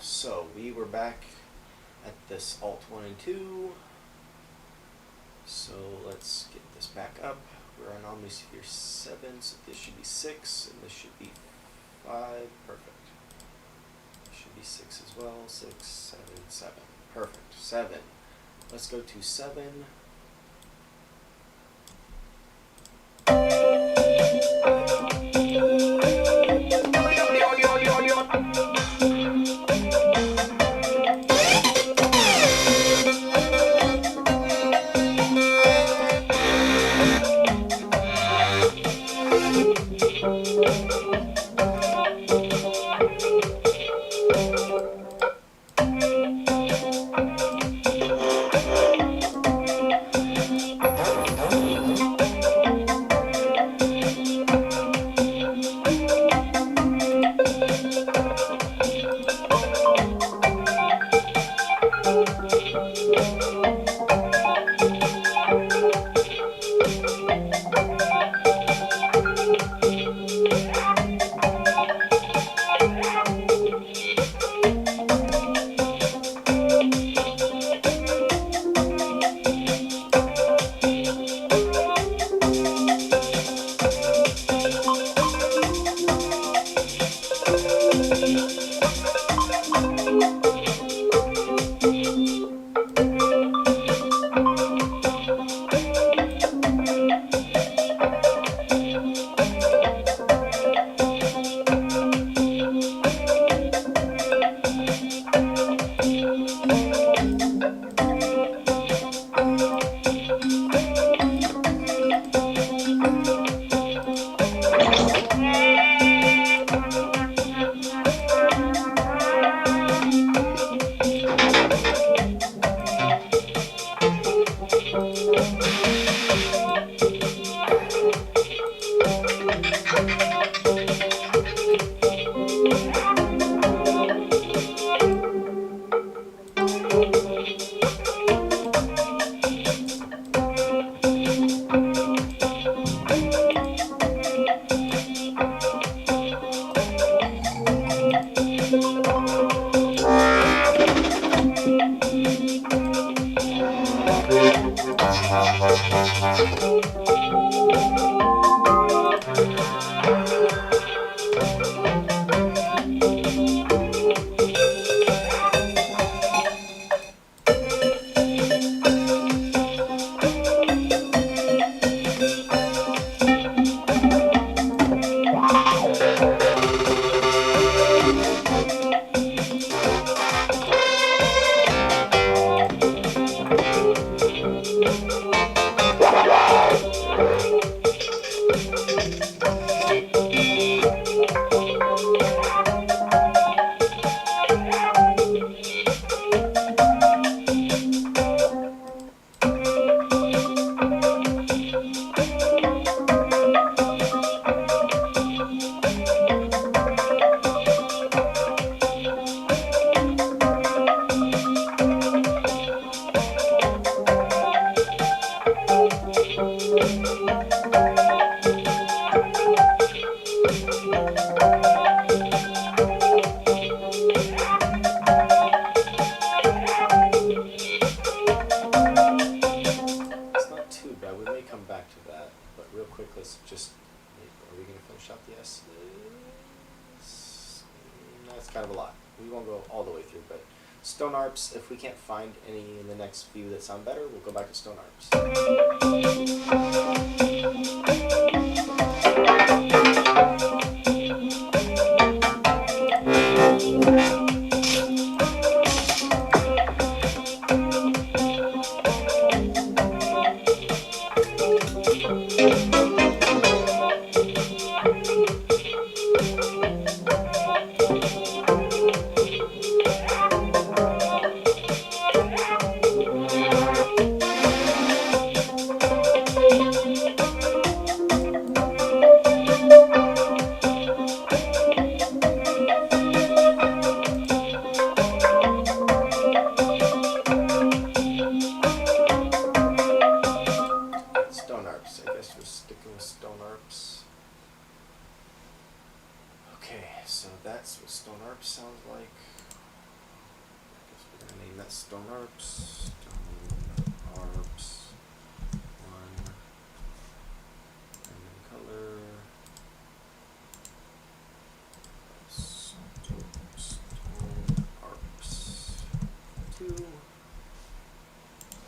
So we were back at this Alt 1 and 2. So let's get this back up. We're on Omnisphere 7, so this should be 6, and this should be 5. Perfect. This should be 6 as well. 6, 7, 7. Perfect. 7. Let's go to 7. It's not too bad. We may come back to that, but real quick, let's just. Are we going to finish out the S? No, it's kind of a lot. We won't go all the way through, but stone arps. If we can't find any in the next few that sound better, we'll go back to stone arps. Stone arps. I guess we're sticking with stone arps. Okay, so that's what stone arps sounds like. I guess we're gonna name that stone arps. Stone arps. One. Random color. Stone arps. Two.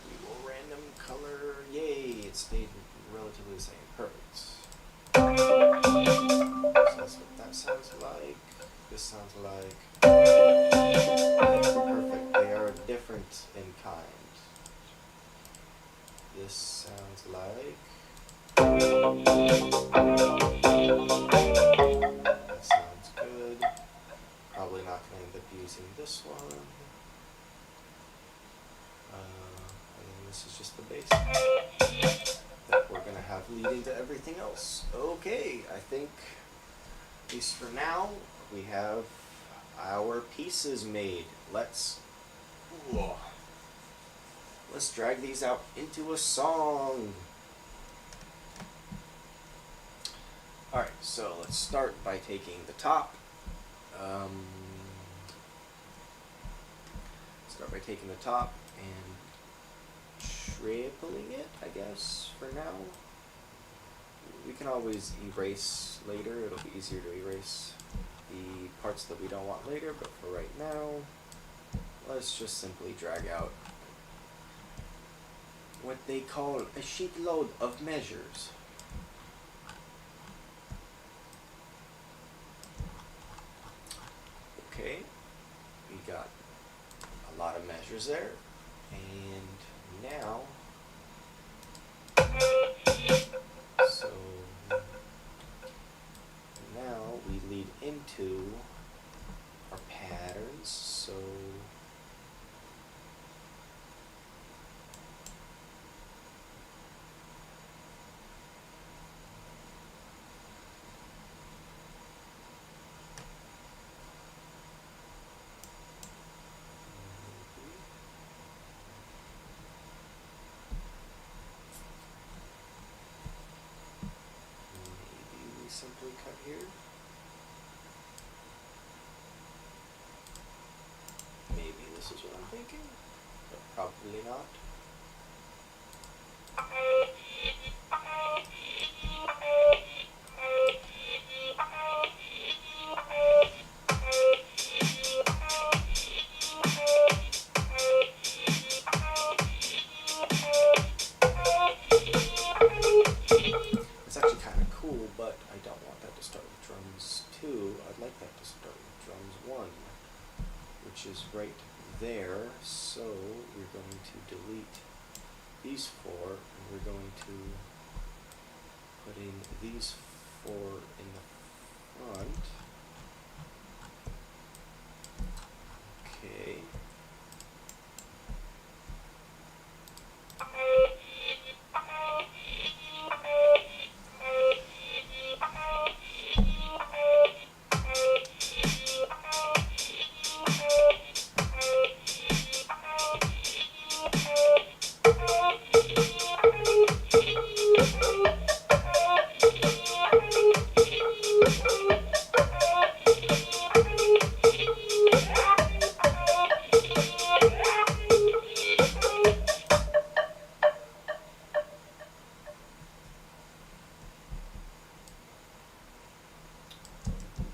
We will random color. Yay! It stayed relatively the same. Perfect. So that's what that sounds like. This sounds like. Perfect. They are different in kind. This sounds like. That sounds good. Probably not going to end up using this one. And then this is just the base that we're going to have leading to everything else. Okay, I think, at least for now, we have our pieces made. Let's drag these out into a song. Alright, so let's start by taking the top. And tripling it, I guess, for now. We can always erase later. It'll be easier to erase the parts that we don't want later, but for right now, let's just simply drag out what they call a sheet load of measures. Okay, we got a lot of measures there, and now, so now we lead into our patterns. So simply cut here. Maybe this is what I'm thinking, but probably not. like that to start with drums 1, which is right there. So we're going to delete these 4, and we're going to put in these 4 in the front. Okay.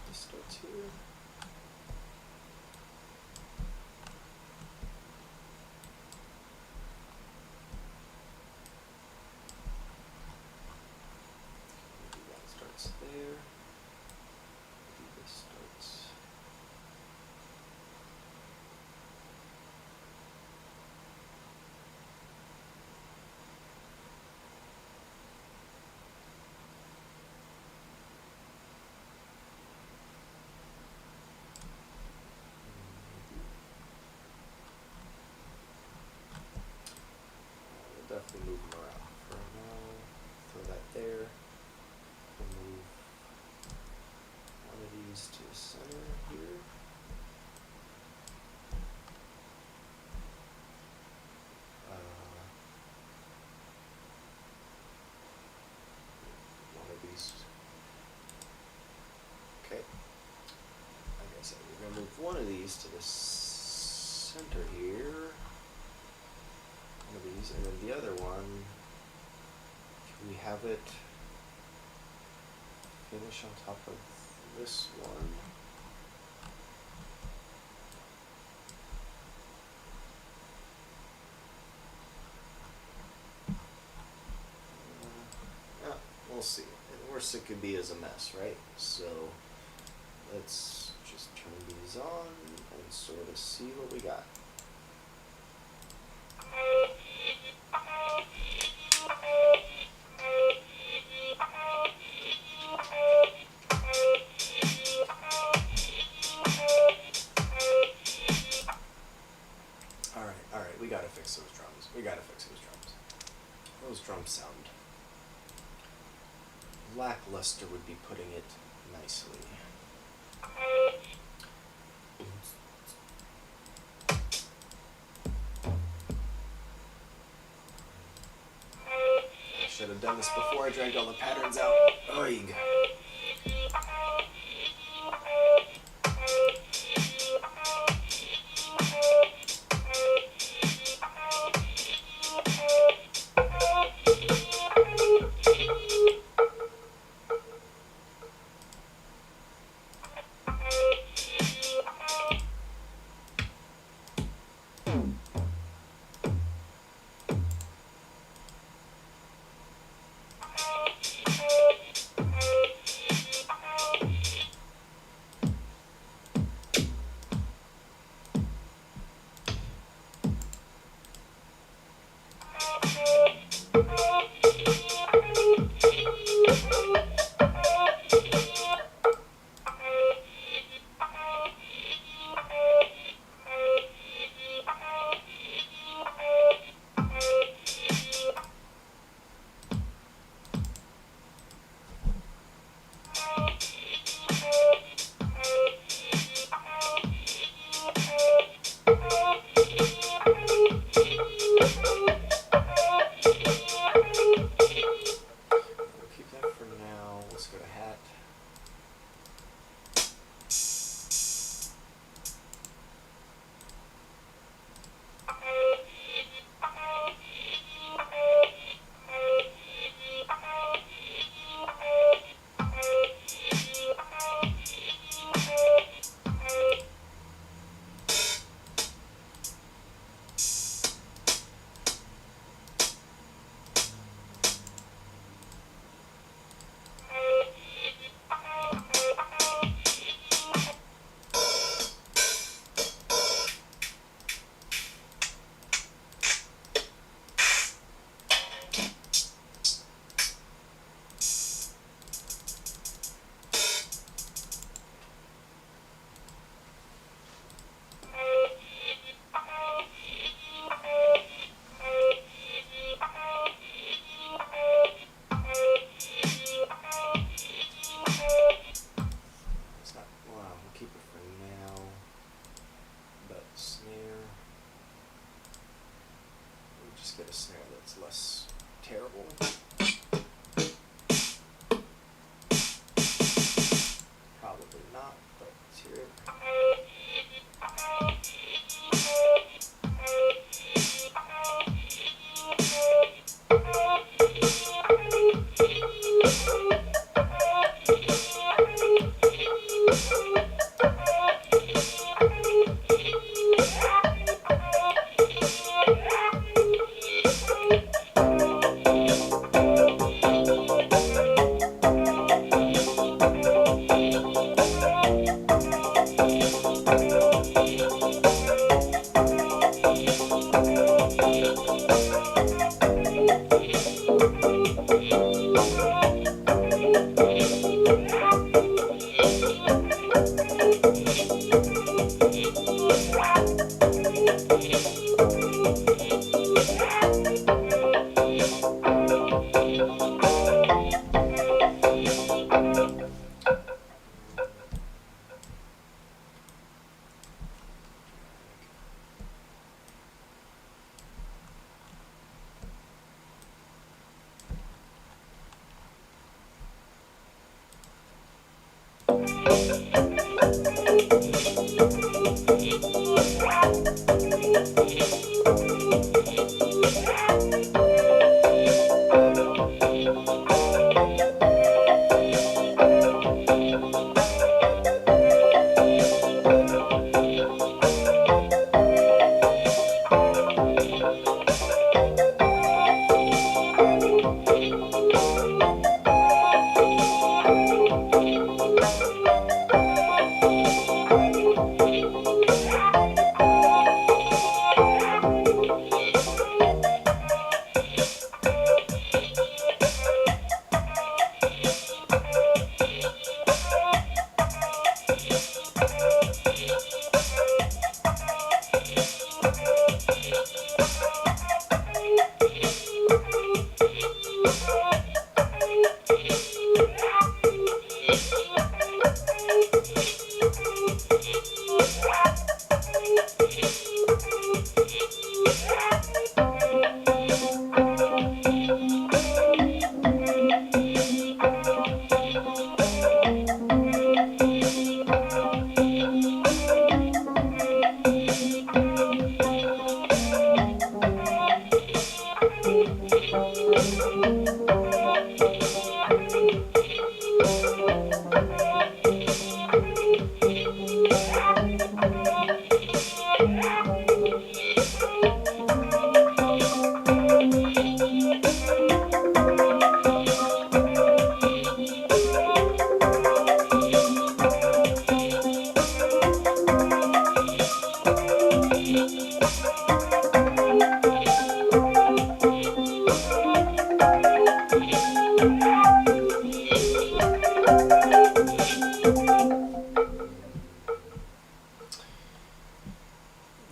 This starts here. Maybe that starts there. Maybe this starts. We'll definitely move them around for now. Throw that there. We'll move one of these to the center here. One of these. Okay. Like I said, we're gonna move one of these to the center here. One of these, and then the other one, can we have it finish on top of this one? Yeah, we'll see. And worst it could be is a mess, right? So let's just turn these on and sort of see what we got. Alright, we gotta fix those drums. Those drums sound lackluster would be putting it nicely. I should have done this before I dragged all the patterns out. Oig. us terrible. Probably not, but let's hear it.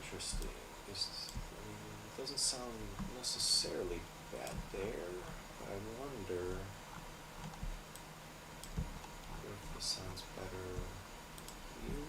Interesting. It doesn't sound necessarily bad there. I wonder if this sounds better you.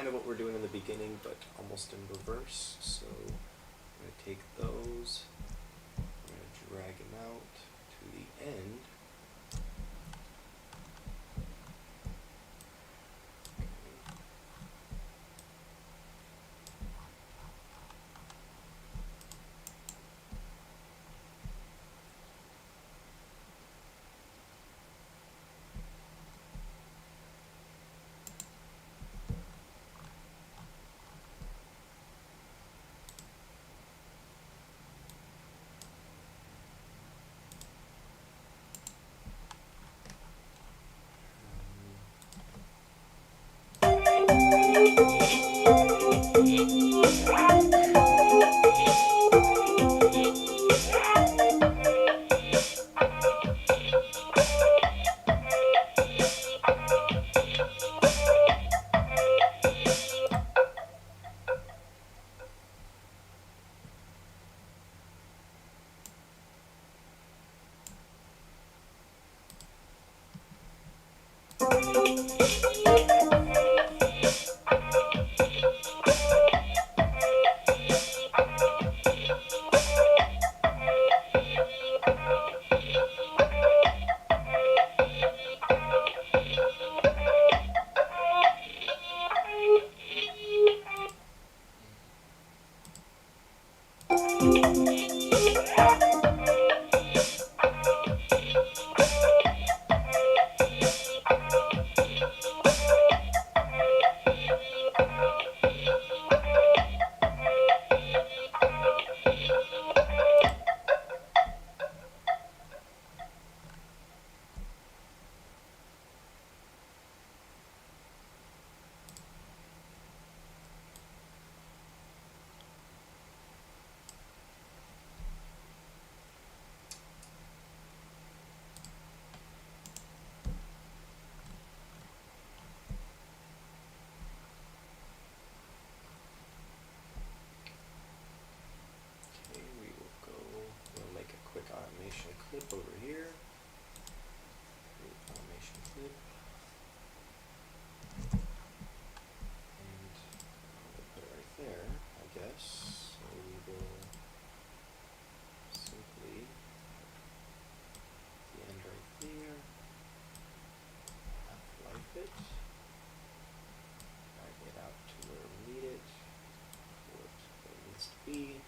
of what we're doing in the beginning, but almost in reverse. So I'm going to take those, I'm going to drag them out to the end. We'll make a quick automation clip over here. Create automation clip. And we'll put it right there, I guess. So we will simply the end right there. Half-life it. Drag it out to where we need it. Where it needs to be.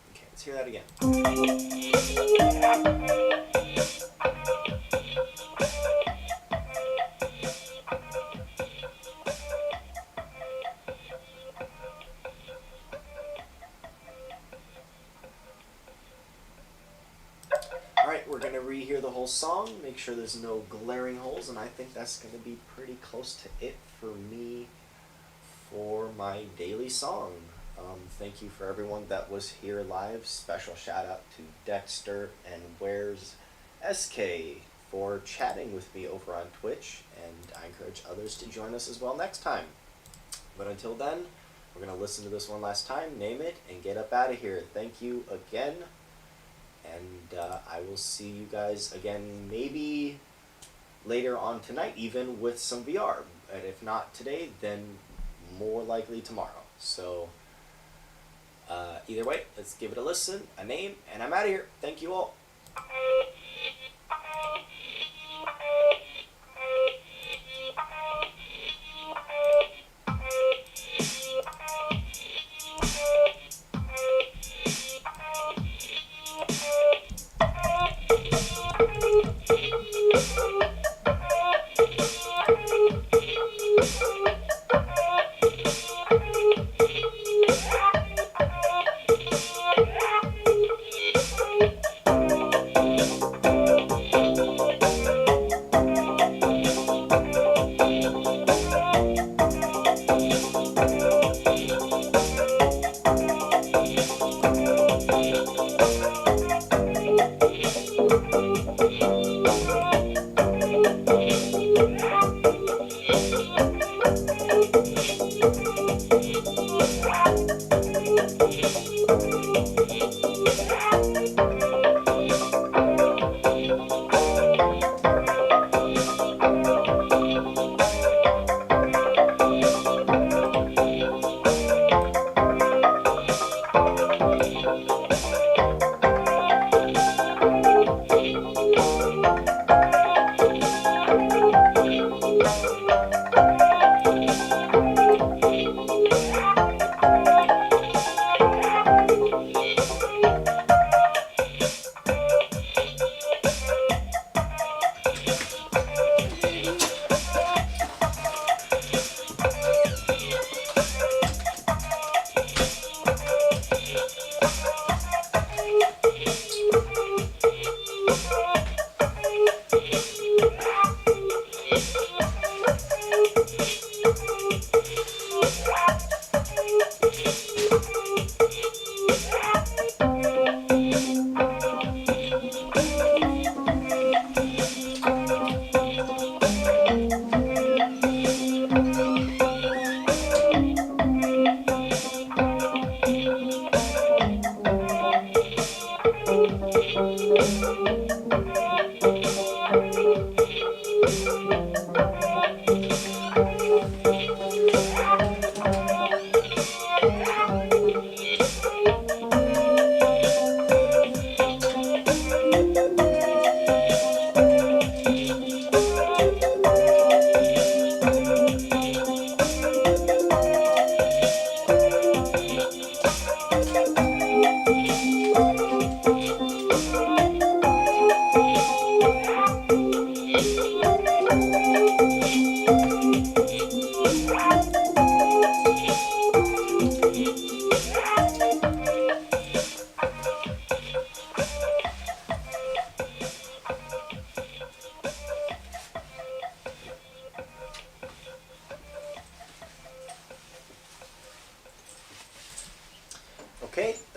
Okay, let's hear that again. Alright, we're going to rehear the whole song, make sure there's no glaring holes, and I think that's going to be pretty close to it for me for my daily song. Thank you for everyone that was here live. Special shout out to Dexter and Where's SK for chatting with me over on Twitch, and I encourage others to join us as well next time. But until then, we're going to listen to this one last time, name it, and get up out of here. Thank you again, and I will see you guys again maybe later on tonight, even with some VR. And if not today, then more likely tomorrow. So either way, let's give it a listen, a name, and I'm out of here. Thank you all.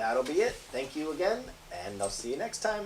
that'll be it. Thank you again, and I'll see you next time.